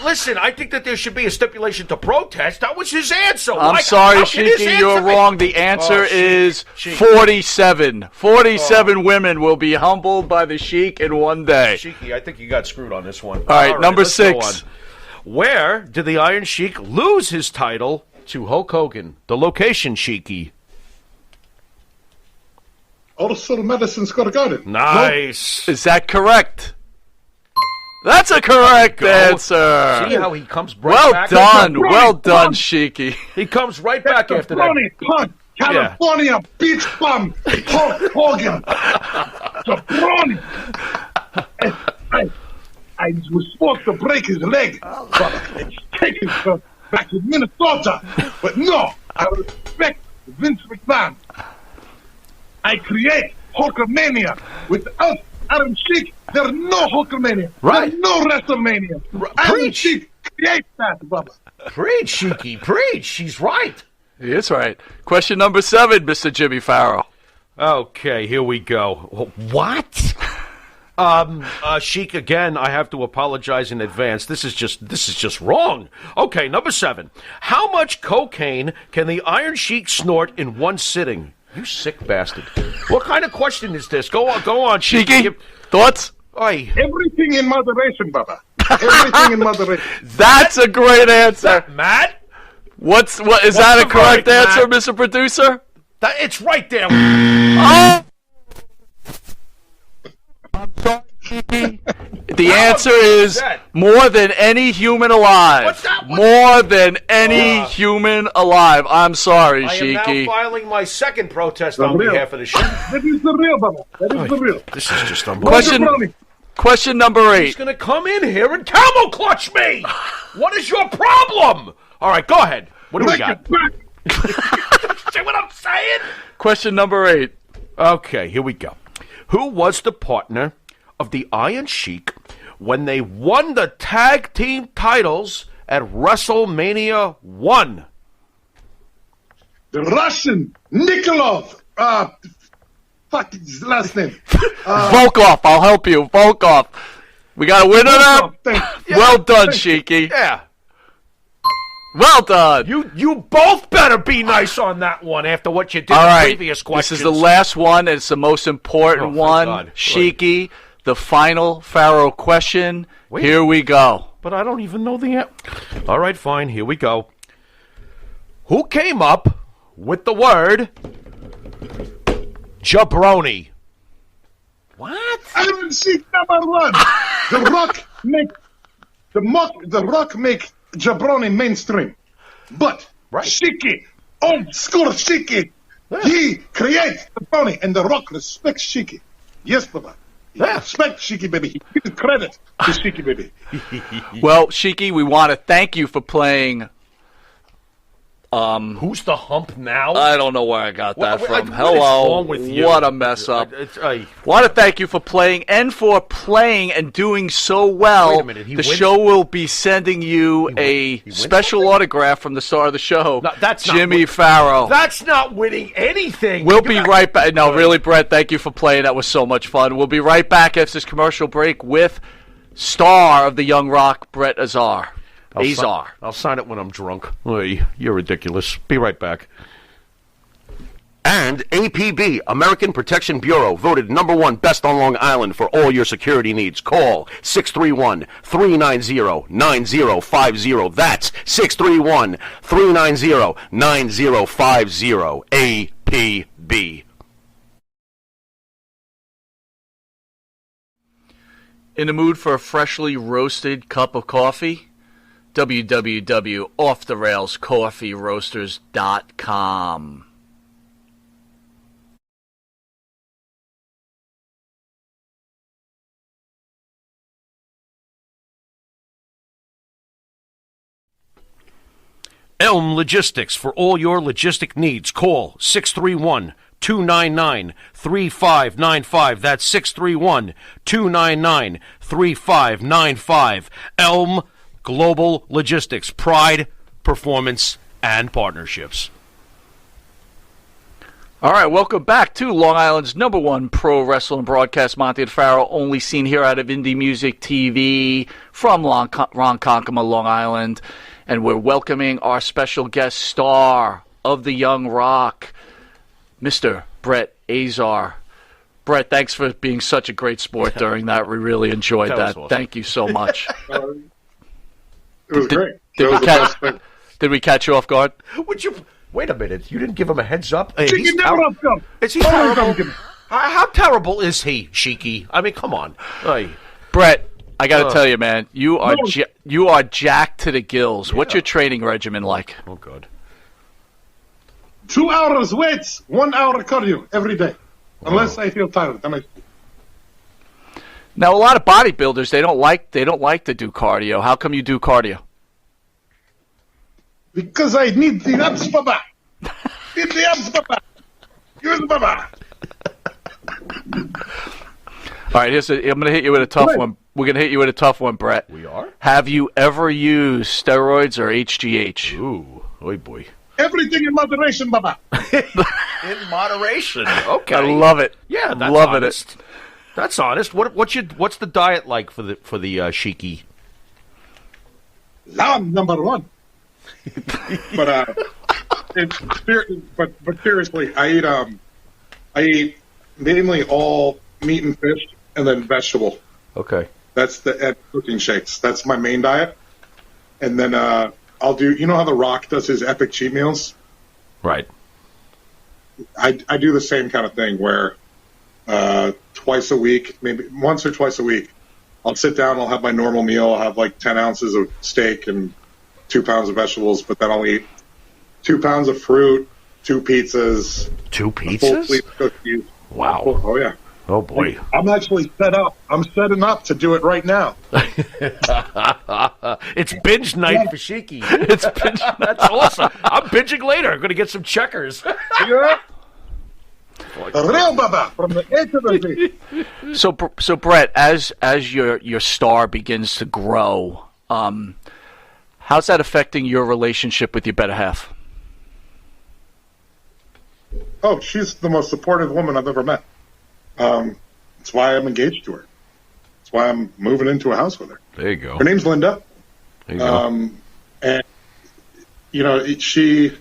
Listen, I think that there should be a stipulation to protest. That was his answer. I'm sorry, Sheiky, you're wrong. The answer is 47. 47 women will be humbled by the Sheik in one day. Sheiky, I think you got screwed on this one. All right, number let's go 6. on. Where did the Iron Sheik lose his title to Hulk Hogan? The location, Sheiky. Also Madison Square Garden. Nice. Is that correct? That's a correct answer. See how he comes right back? Well done, Sheiky. He comes right back after that. Jabroni punk, California beach bum, Hulk Hogan. Jabroni. I was supposed to break his leg, but it's taken him back to Minnesota. But no, I respect Vince McMahon. I create Hulkamania. Without Iron Sheik, there's no Hulkamania. Right. There's no WrestleMania. Iron Sheik creates that, Bubba. Preach, Sheiky, preach. She's right. He is right. Question number 7, Mr. Jimmy Farrell. Okay, here we go. What? Sheik, again, I have to apologize in advance. This is just wrong. Okay, number 7. How much cocaine can the Iron Sheik snort in one sitting? You sick bastard. What kind of question is this? Go on, Sheiky, thoughts? Oi. Everything in moderation, Bubba. Everything in moderation. That's a great answer. Matt? What is that a the correct verdict, answer, Matt? Mr. Producer? It's right there. Oh! I'm sorry, Sheiky. The answer is that? more than any human alive. What's that? More than any human alive. I'm sorry, I am now Sheiky. filing my second protest on real. behalf of the show. That is the real, Bubba. That is the real. This is just unbelievable. Question number 8. He's going to come in here and camel clutch me. What is your problem? All right, go ahead. What do we got? See what I'm saying? Question number 8. Okay, here we go. Who was the partner of the Iron Sheik when they won the tag team titles at WrestleMania 1? The Russian Nikolov. Fuck his last name. Volkov, I'll help you. Volkov. We got a winner now? Well done, Sheiky. Yeah. Well done. You both better be nice on that one after what you did All in right. previous questions. This is the last one, and it's the most important thank one. God. Sheiky, the final Pharaoh question. Here we go. But I don't even know the answer. All right, fine. Here we go. Who came up with the word jabroni? What? Iron Sheik number 1. The Rock make jabroni mainstream, but Sheiky, old school Sheiky, he creates jabroni, and the Rock respects Sheiky. Yes, Baba. He respects Sheiky, baby. He gives credit to Sheiky, baby. Well, Sheiky, we want to thank you for playing. Who's the hump now? I don't know where I got that from. what is Hello. wrong with you? What a mess up. I Want to thank you for playing and for playing and doing so well. Wait a minute, he the wins? show will be sending you a wins special something? autograph from the star of the show, No, that's not Jimmy win- Farrell. That's not winning anything. We'll be right back. No, really, Brett, thank you for playing. That was so much fun. We'll be right back after this commercial break with star of the Young Rock, Brett Azar. Azar. I'll sign it when I'm drunk. Oy, you're ridiculous. Be right back. And APB, American Protection Bureau, voted #1 best on Long Island for all your security needs. Call 631-390-9050. That's 631-390-9050. APB. In the mood for a freshly roasted cup of coffee? www.offtherailscoffeeroasters.com. Elm Logistics, for all your logistic needs. Call 631-299-3595. That's 631-299-3595. Elm Global Logistics. Pride, performance, and partnerships. All right, welcome back to Long Island's #1 pro wrestling broadcast. Monty and Farrell, only seen here out of Indie Music TV from Ronkonkoma, Long Island. And we're welcoming our special guest star of the Young Rock, Mr. Brett Azar. Brett, thanks for being such a great sport during that. We really enjoyed that. Awesome. Thank you so much. It was great. Did we catch you off guard? Would you wait a minute? You didn't give him a heads up. Hey, Chicken never up, go. Is he terrible? How terrible is he, Sheiky? I mean, come on. Hey. Brett, I got to tell you, man, you are jacked to the gills. What's your training regimen like? Oh, God. 2 hours weights, 1 hour cardio every day, unless I feel tired. Now, a lot of bodybuilders they don't like to do cardio. How come you do cardio? Because I need the abs, Baba. Need the abs, Baba. Use Baba. All right, I'm going to hit you with a tough one. We're going to hit you with a tough one, Brett. We are? Have you ever used steroids or HGH? Ooh, oy boy. Everything in moderation, Baba. In moderation. Okay. I love it. Yeah, that's Loving honest. it. That's honest. What's the diet like for the Sheiky? Lamb #1. But seriously, I eat mainly all meat and fish, and then vegetable. Okay. That's and protein shakes. That's my main diet. And then I'll do. You know how The Rock does his epic cheat meals? Right. I do the same kind of thing where twice a week, maybe once or twice a week, I'll sit down. I'll have my normal meal. I'll have like 10 ounces of steak and 2 pounds of vegetables, but then I'll eat 2 pounds of fruit, 2 pizzas, 2 a full pizzas? plate of cookies. Wow. Oh yeah. Oh boy. I'm actually set up. I'm setting up to do it right now. It's binge night for Sheiky. It's binge. That's awesome. I'm binging later. I'm going to get some checkers. Yeah. A real Baba from the A to the Z. So Brett, as your star begins to grow, how's that affecting your relationship with your better half? Oh, she's the most supportive woman I've ever met. That's why I'm engaged to her. That's why I'm moving into a house with her. There you go. Her name's Linda. There you go. And you know, the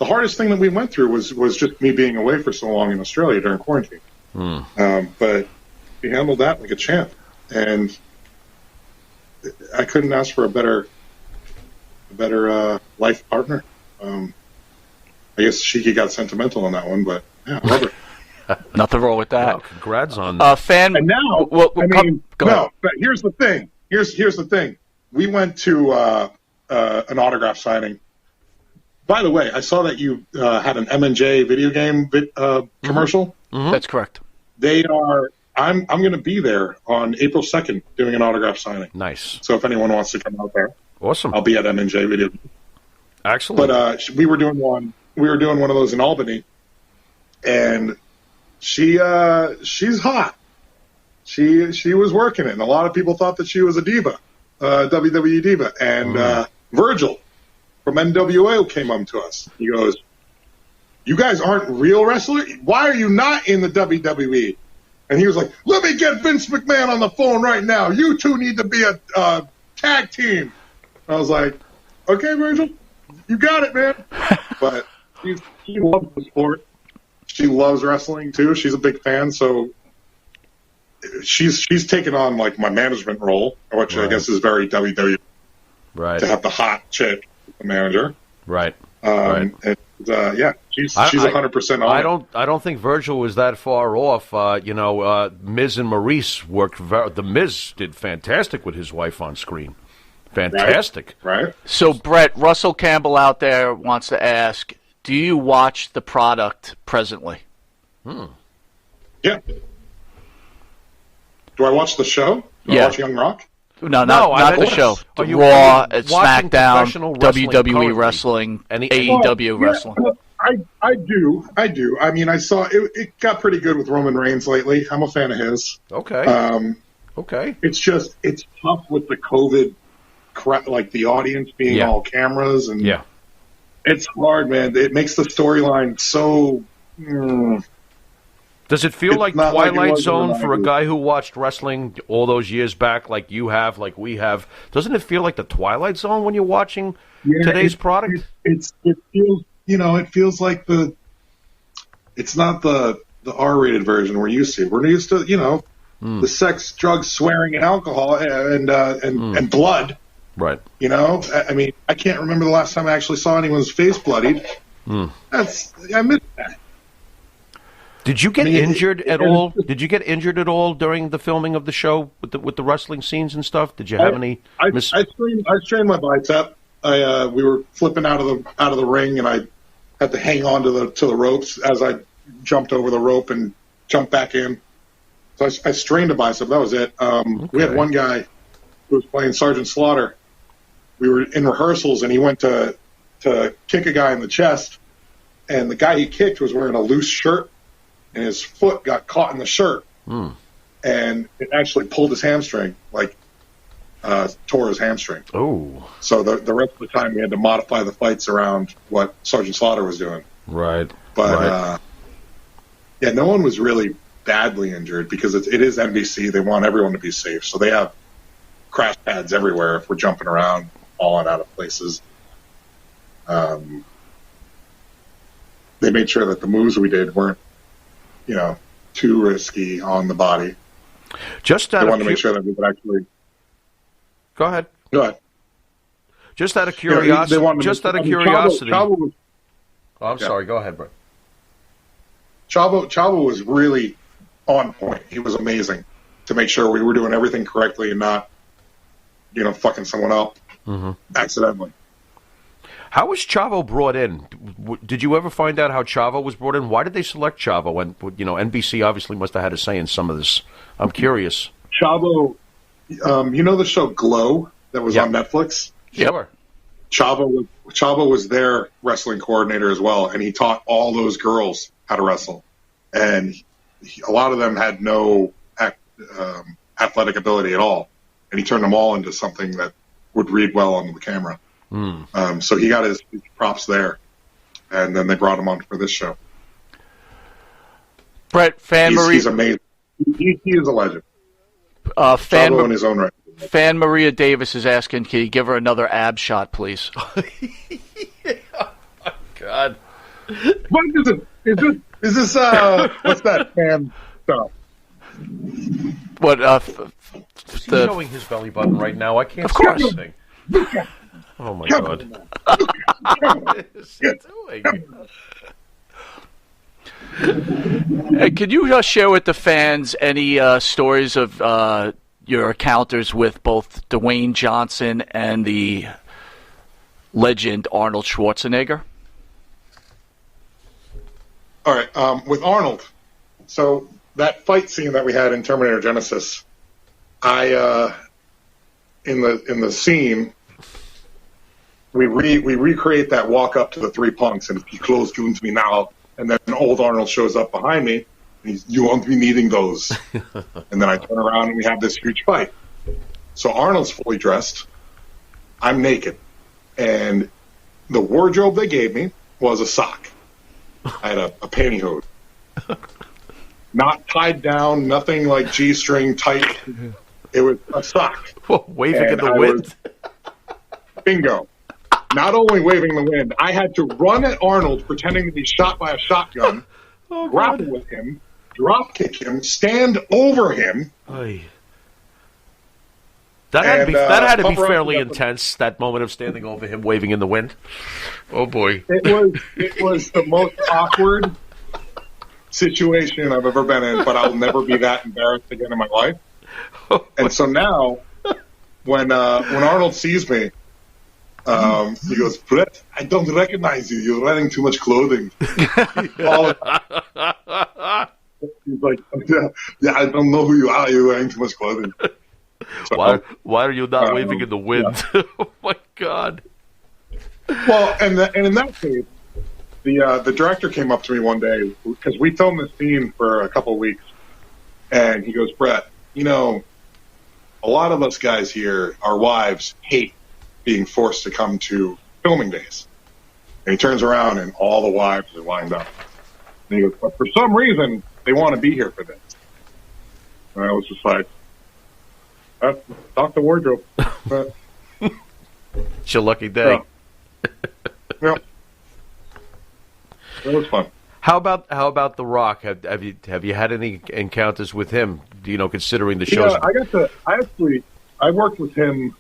hardest thing that we went through was just me being away for so long in Australia during quarantine. But she handled that like a champ, and I couldn't ask for a better life partner. I guess Sheiky got sentimental on that one, but yeah, I love her. Nothing wrong with that. Well, congrats on that. Fan. And now, go no, ahead. but here's the thing. Here's the thing. We went to an autograph signing. By the way, I saw that you had an M&J video game commercial. Mm-hmm. That's correct. They are. I'm going to be there on April 2nd doing an autograph signing. Nice. So if anyone wants to come out there, Awesome. I'll be at M&J video. Excellent. But we were doing one. We were doing one of those in Albany, and she's hot. She was working it, and a lot of people thought that she was a diva, WWE diva. And Virgil from NWO came up to us. He goes, "You guys aren't real wrestlers. Why are you not in the WWE?" And he was like, "Let me get Vince McMahon on the phone right now. You two need to be a tag team." I was like, okay, Virgil, you got it, man. But she loves the sport. She loves wrestling too. She's a big fan, so she's taken on like my management role, which I guess is very WWE. Right. To have the hot chick, the manager. Right. And, yeah, she's 100% on. I don't think Virgil was that far off. Miz and Maurice worked. The Miz did fantastic with his wife on screen. Fantastic. Right. So, Brett, Russell Campbell out there wants to ask, do you watch the product presently? Yeah. Do I watch the show? Do I watch Young Rock? No, not the show. Are you Raw, watching SmackDown, professional wrestling WWE currently? wrestling, Any- AEW wrestling. I do. I mean, I saw it got pretty good with Roman Reigns lately. I'm a fan of his. Okay. Okay. It's tough with the COVID crap, like the audience being all cameras, and it's hard, man. It makes the storyline so. Does it feel like not like it Twilight was Zone when for I a guy who watched wrestling all those years back, like you have, like we have? Doesn't it feel like the Twilight Zone when you're watching today's product? It feels, it feels like it's not the R-rated version we're used to. We're used to, the sex, drugs, swearing, and alcohol, and blood. Right. I mean, I can't remember the last time I actually saw anyone's face bloodied. I missed that. Did you get injured at all? Did you get injured at all during the filming of the show with the wrestling scenes and stuff? Did you have any? I strained my bicep. We were flipping out of the ring, and I had to hang on to the ropes as I jumped over the rope and jumped back in. So I strained a bicep. That was it. We had one guy who was playing Sergeant Slaughter. We were in rehearsals, and he went to kick a guy in the chest, and the guy he kicked was wearing a loose shirt. And his foot got caught in the shirt, and it actually pulled his hamstring, tore his hamstring. Oh! So the rest of the time we had to modify the fights around what Sergeant Slaughter was doing. Right. But no one was really badly injured because it is NBC. They want everyone to be safe, so they have crash pads everywhere if we're jumping around, falling out of places. They made sure that the moves we did weren't too risky on the body. Just out they of wanted to make sure that we could actually. Go ahead. Just out of curiosity. Chavo was, I'm sorry. Go ahead, Brett. Chavo was really on point. He was amazing to make sure we were doing everything correctly and not, fucking someone up accidentally. How was Chavo brought in? Did you ever find out how Chavo was brought in? Why did they select Chavo? And NBC obviously must have had a say in some of this. I'm curious. Chavo, the show Glow that was on Netflix? Sure. Chavo was their wrestling coordinator as well, and he taught all those girls how to wrestle. And a lot of them had no athletic ability at all, and he turned them all into something that would read well onto the camera. So he got his props there, and then they brought him on for this show. Brett, he's amazing. He is a legend. Fan in his own right. Fan Maria Davis is asking, can you give her another ab shot, please? Oh my God. What is this what's that fan stuff? What, Is he showing his belly button right now? I can't see anything. Oh my God. What is he doing? Can you share with the fans any stories of your encounters with both Dwayne Johnson and the legend Arnold Schwarzenegger? All right, with Arnold. So that fight scene that we had in Terminator Genesis, in the scene, we recreate that walk up to the three punks and he close to me now, and then old Arnold shows up behind me. And you won't be needing those. And then I turn around and we have this huge fight. So Arnold's fully dressed. I'm naked. And the wardrobe they gave me was a sock. I had a pantyhose. Not tied down, nothing like G-string tight. It was a sock. Whoa, waving in the wind. Bingo. Not only waving in the wind, I had to run at Arnold pretending to be shot by a shotgun, grapple with him, drop kick him, stand over him. Oy. That had to be fairly intense, that moment of standing over him, waving in the wind. Oh, boy. It was the most awkward situation I've ever been in, but I'll never be that embarrassed again in my life. And so now, when Arnold sees me, he goes, "Brett, I don't recognize you. You're wearing too much clothing." He's like, yeah, I don't know who you are. You're wearing too much clothing. So, why are you not waving in the wind? Yeah. Oh, my God. Well, and in that case, the director came up to me one day, because we filmed this scene for a couple of weeks, and he goes, "Brett, you know, a lot of us guys here, our wives hate being forced to come to filming days." And he turns around, and all the wives are lined up. And he goes, "But for some reason, they want to be here for this." And I was just like, "Talk to wardrobe." It's your lucky day. Yeah. It was fun. How about The Rock? Have you had any encounters with him? You know, considering the shows. Yeah, I worked with him.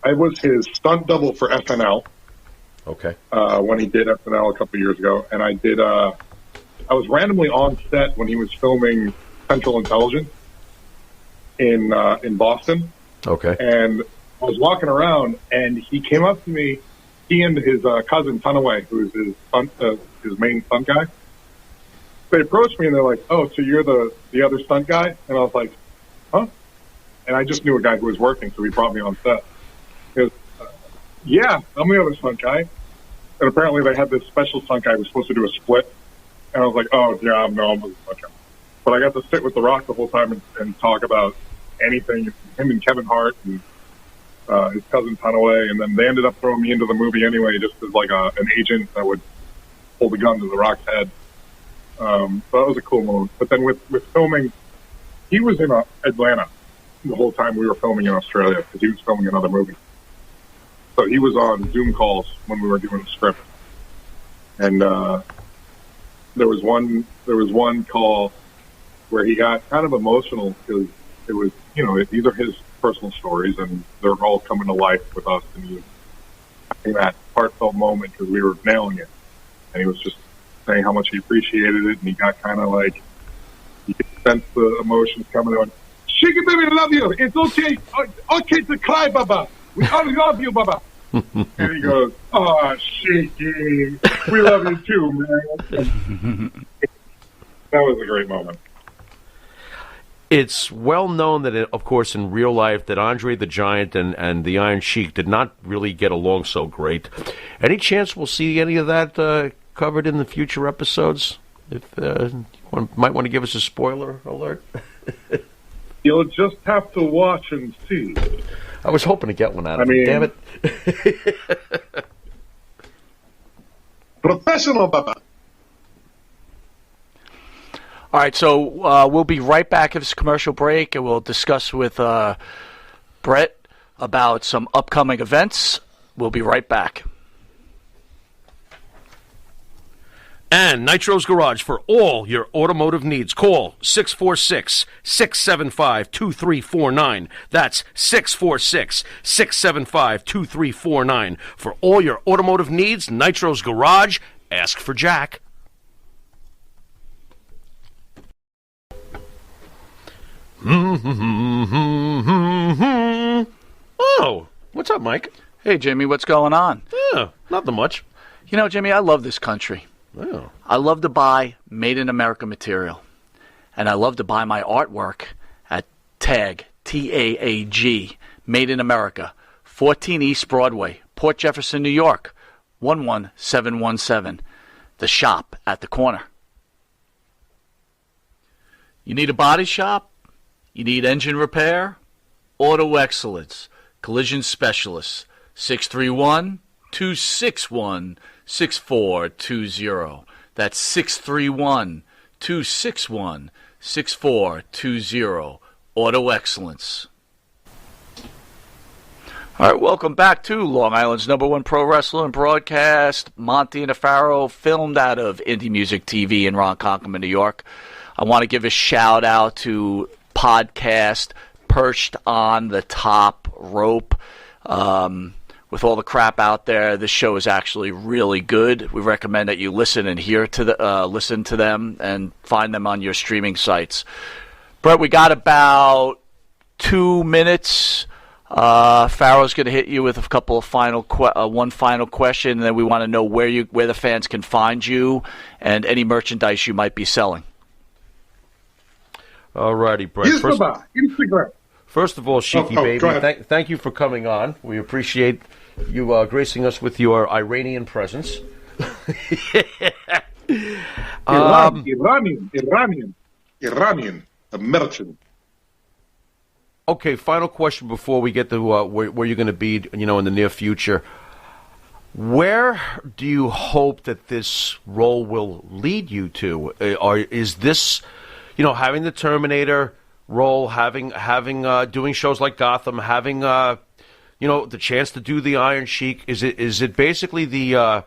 I was his stunt double for SNL. Okay. When he did SNL a couple of years ago, and I did. I was randomly on set when he was filming Central Intelligence in Boston. Okay. And I was walking around, and he came up to me. He and his cousin Tunaway, who is his main stunt guy. They approached me and they're like, "Oh, so you're the other stunt guy?" And I was like, "Huh?" And I just knew a guy who was working, so he brought me on set. He goes, "Yeah, I'm the other stunt guy." And apparently they had this special stunt guy who was supposed to do a split. And I was like, "Oh, yeah, no, I'm the stunt guy." But I got to sit with The Rock the whole time and talk about anything, him and Kevin Hart and his cousin Tunaway. And then they ended up throwing me into the movie anyway, just as like an agent that would hold a gun to The Rock's head. So that was a cool moment. But then with filming, he was in Atlanta the whole time we were filming in Australia because he was filming another movie. So he was on Zoom calls when we were doing the script. And there was one call where he got kind of emotional because it was, you know, these are his personal stories and they're all coming to life with us. And he was having that heartfelt moment because we were nailing it. And he was just saying how much he appreciated it, and he got kind of like, you could sense the emotions coming out. "Shake it, baby, I love you. It's okay. Okay to cry, Baba. We all love you, Baba." And he goes, "Oh, Shaky, we love you too, man." That was a great moment. It's well known that, of course, in real life, that Andre the Giant and the Iron Sheik did not really get along so great. Any chance we'll see any of that covered in the future episodes? If you might want to give us a spoiler alert. You'll just have to watch and see. I was hoping to get one out of him. Damn it. Professional, Baba. All right, so we'll be right back after this commercial break, and we'll discuss with Brett about some upcoming events. We'll be right back. And Nitro's Garage for all your automotive needs. Call 646-675-2349. That's 646-675-2349. For all your automotive needs, Nitro's Garage. Ask for Jack. Oh, what's up, Mike? Hey, Jimmy, what's going on? Yeah, nothing much. You know, Jimmy, I love this country. Oh. I love to buy Made in America material. And I love to buy my artwork at TAG, T-A-A-G, Made in America, 14 East Broadway, Port Jefferson, New York, 11717. The shop at the corner. You need a body shop? You need engine repair? Auto Excellence, Collision Specialists, 631-261-6420. That's 631-261-6420. Auto Excellence. All All right, welcome back to Long Island's #1 pro wrestling broadcast. Monty and Afaro, filmed out of Indie Music TV in Ronkonkoma, New York. I want to give a shout out to podcast Perched on the Top Rope. With all the crap out there, this show is actually really good. We recommend that you listen and listen to them and find them on your streaming sites. Brett, we got about 2 minutes. Farrow's going to hit you with a couple of one final question, and then we want to know where the fans can find you and any merchandise you might be selling. All righty, Brett. Instagram. First of all, Sheiky baby, thank you for coming on. We appreciate you gracing us with your Iranian presence. Iranian, the merchant. Okay, final question before we get to where you're going to be, in the near future. Where do you hope that this role will lead you to? Or is this, having the Terminator role, having doing shows like Gotham, having the chance to do the Iron Sheik? Is it basically the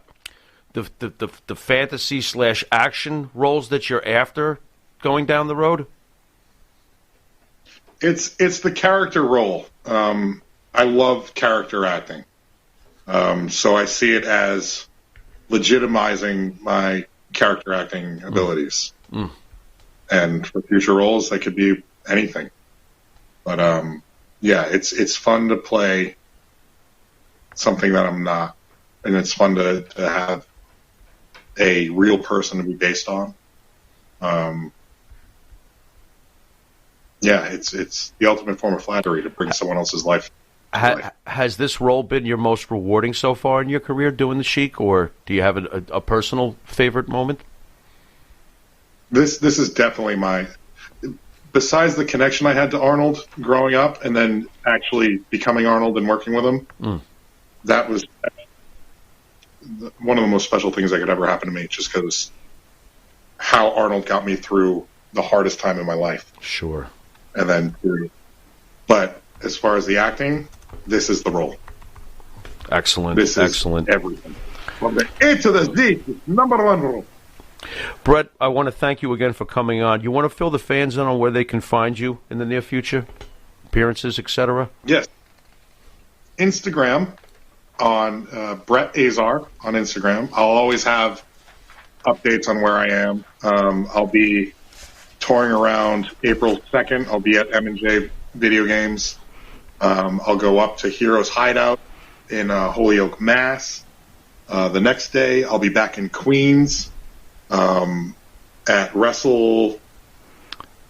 fantasy / action roles that you're after going down the road? It's the character role. I love character acting. So I see it as legitimizing my character acting abilities. Mm. And for future roles, that could be anything. But it's fun to play something that I'm not, and it's fun to have a real person to be based on. It's the ultimate form of flattery to bring someone else's life. Has this role been your most rewarding so far in your career, doing the Sheik, or do you have a personal favorite moment? This is definitely besides the connection I had to Arnold growing up and then actually becoming Arnold and working with him, that was one of the most special things that could ever happen to me, just because how Arnold got me through the hardest time in my life. Sure. And then, but as far as the acting, this is the role. Excellent. This is everything. From the A to the Z, #1 role. Brett, I want to thank you again for coming on. You want to fill the fans in on where they can find you in the near future? Appearances, etc.? Yes. Instagram on Brett Azar on Instagram. I'll always have updates on where I am. I'll be touring around April 2nd. I'll be at M&J Video Games. I'll go up to Heroes Hideout in Holyoke, Mass. The next day, I'll be back in Queens at Wrestling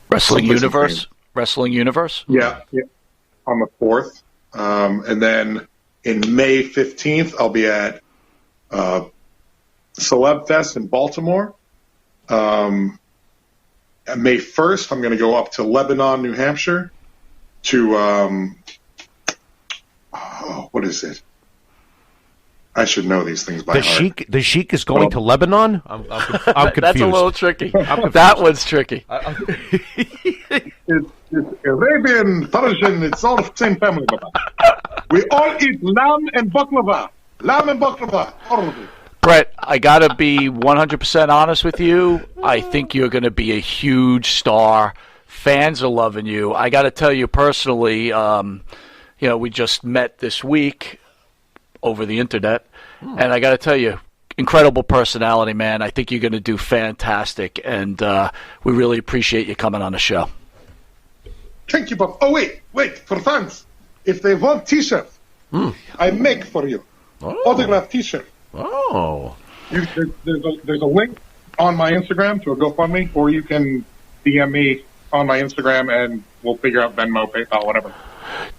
Universe. Wrestling Universe. Yeah, on the 4th, and then in May 15th, I'll be at Celeb Fest in Baltimore. May 1st, I'm going to go up to Lebanon, New Hampshire, to what is it? I should know these things by heart. The Sheik is going to Lebanon? I'm confused. That's a little tricky. That one's tricky. It's Arabian, Persian, it's all the same family, Baba. We all eat lamb and baklava. Horrible. Brett, I got to be 100% honest with you. I think you're going to be a huge star. Fans are loving you. I got to tell you personally, we just met this week over the internet, and I got to tell you, incredible personality, man. I think you're going to do fantastic, and we really appreciate you coming on the show. Thank you, Bob. Oh, wait, for fans, if they want T-shirts, I make for you. Autograph T-shirt. Oh. There's a link on my Instagram to a GoFundMe, or you can DM me on my Instagram, and we'll figure out Venmo, PayPal, whatever.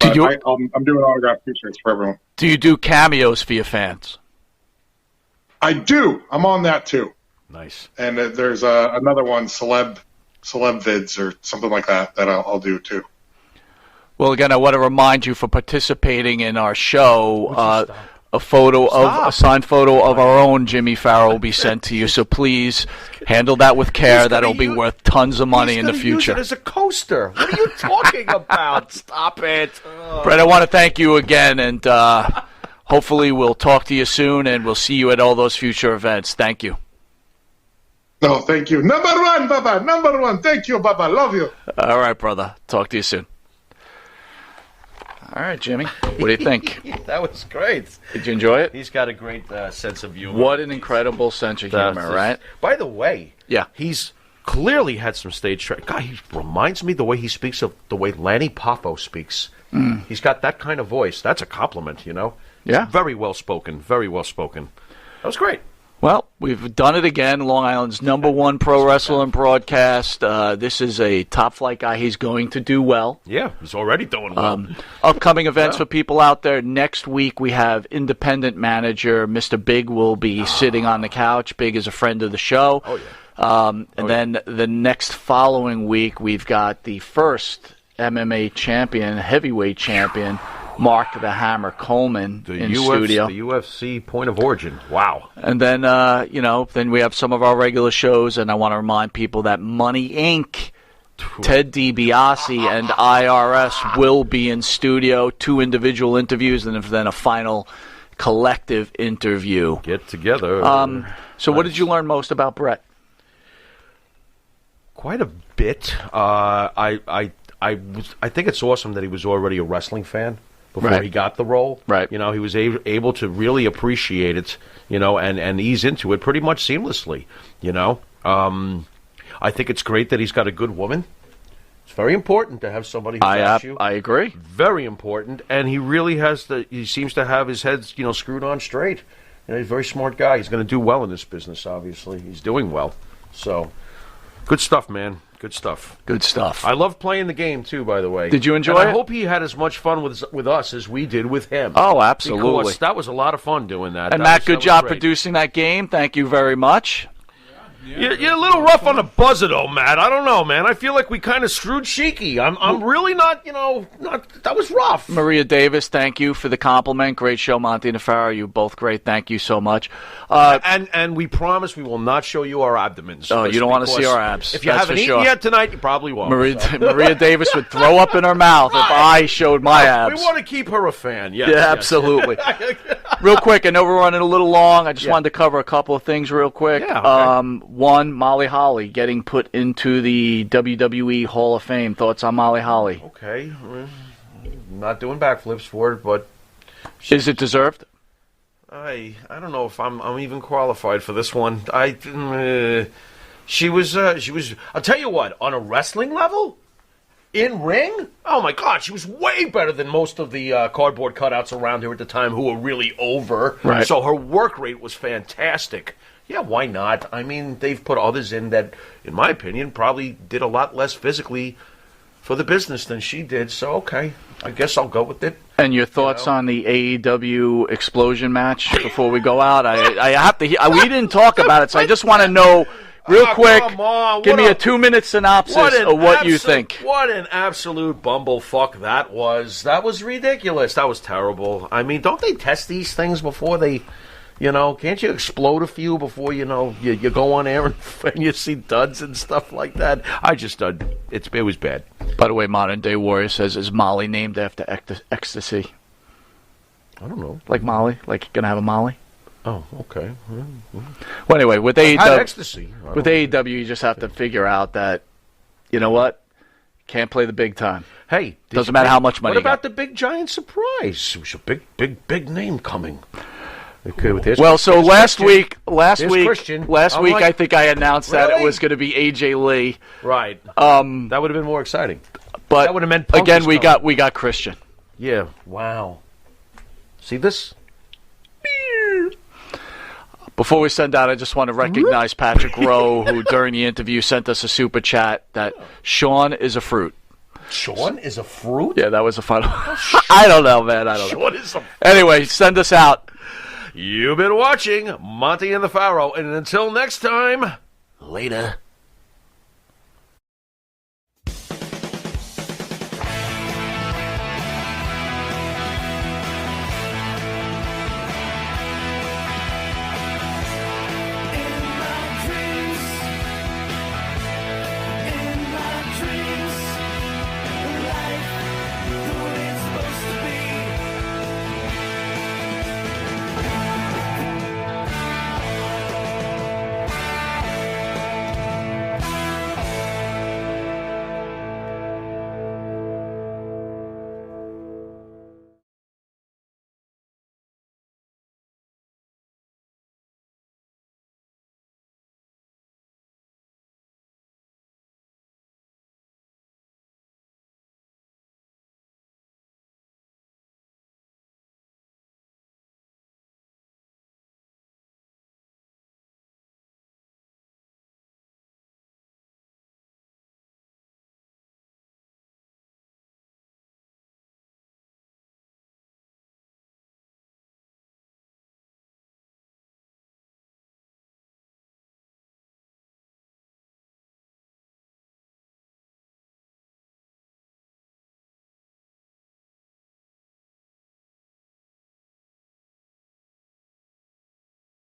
I'm doing autograph T-shirts for everyone. Do you do cameos for your fans? I do. I'm on that too. Nice. And there's another one, celeb vids or something like that I'll do too. Well, again, I want to remind you for participating in our show. a signed photo of our own Jimmy Farrow will be sent to you. So please handle that with care. That'll be worth tons of money in the future. Use it as a coaster. What are you talking about? Stop it. Brett, I want to thank you again, and hopefully we'll talk to you soon, and we'll see you at all those future events. Thank you. No, thank you. Number one, Baba. Number one. Thank you, Baba. Love you. All right, brother. Talk to you soon. All right, Jimmy. What do you think? That was great. Did you enjoy it? He's got a great sense of humor. What an incredible sense of humor, right? By the way, yeah, he's clearly had some stage training. God, he reminds me the way he speaks of the way Lanny Poffo speaks. He's got that kind of voice. That's a compliment, you know? Yeah. Very well spoken. Very well spoken. That was great. Well, we've done it again. Long Island's #1 pro wrestling broadcast. This is a top-flight guy. He's going to do well. Yeah, he's already doing well. Upcoming events for people out there. Next week we have independent manager Mr. Big will be sitting on the couch. Big is a friend of the show. Oh, yeah. Then the next following week we've got the first MMA champion, heavyweight champion, Mark the Hammer Coleman in studio. The UFC point of origin. Wow. And then, then we have some of our regular shows, and I want to remind people that Money Inc., Ted DiBiase, and IRS will be in studio, 2 individual interviews, and then a final collective interview. Get together. So what did you learn most about Brett? Quite a bit. I think it's awesome that he was already a wrestling fan before he got the role. Right. You know, he was able to really appreciate it, you know, and ease into it pretty much seamlessly, you know. I think it's great that he's got a good woman. It's very important to have somebody who got you. I agree. Very important. And he really he seems to have his head, you know, screwed on straight. You know, he's a very smart guy. He's going to do well in this business, obviously. He's doing well. So, good stuff, man. Good stuff. Good stuff. I love playing the game, too, by the way. Did you enjoy it? I hope he had as much fun with us as we did with him. Oh, absolutely. Because that was a lot of fun doing that. And Matt, good job producing that game. Thank you very much. You're a little rough on the buzzer, though, Matt. I don't know, man. I feel like we kind of screwed Sheiky. I'm really not, that was rough. Maria Davis, thank you for the compliment. Great show, Monty and Farrow. You both great. Thank you so much. And we promise we will not show you our abdomens. Oh, you don't want to see our abs. If you haven't eaten yet tonight, you probably won't. Maria Davis would throw up in her mouth if I showed my abs. We want to keep her a fan. Yes, yeah, absolutely. Real quick, I know we're running a little long. I just wanted to cover a couple of things real quick. Yeah, okay. One, Molly Holly getting put into the WWE Hall of Fame. Thoughts on Molly Holly? Okay. Not doing backflips for it, but... Is it deserved? I don't know if I'm even qualified for this one. She was... I'll tell you what, on a wrestling level... In ring? Oh, my God, she was way better than most of the cardboard cutouts around here at the time who were really over. Right. So her work rate was fantastic. Yeah, why not? I mean, they've put others in that, in my opinion, probably did a lot less physically for the business than she did. So, okay, I guess I'll go with it. And your thoughts on the AEW Explosion match before we go out? I have to. We didn't talk about it, so I just want to know... Real quick, give me a 2-minute synopsis of what you think. What an absolute bumblefuck that was. That was ridiculous. That was terrible. I mean, don't they test these things before they, can't you explode a few before, you go on air and you see duds and stuff like that? It was bad. By the way, Modern Day Warrior says, is Molly named after ecstasy? I don't know. Like Molly? Like you're going to have a Molly? Oh, okay. Well, anyway, with AEW, you just have to figure out that, you know what, can't play the big time. Hey, doesn't matter how much money. What about the big giant surprise? It was a big name coming. Okay, last week, I think I announced that it was going to be AJ Lee. Right. That would have been more exciting. But that would have meant again, we got Christian. Yeah. Wow. See this? Before we send out, I just want to recognize Patrick Rowe, who during the interview sent us a super chat that Sean is a fruit. Sean is a fruit? Yeah, that was a fun one. I don't know, man. I don't know. Sean is a fruit. Anyway, send us out. You've been watching Monty and the Pharaoh, and until next time, later.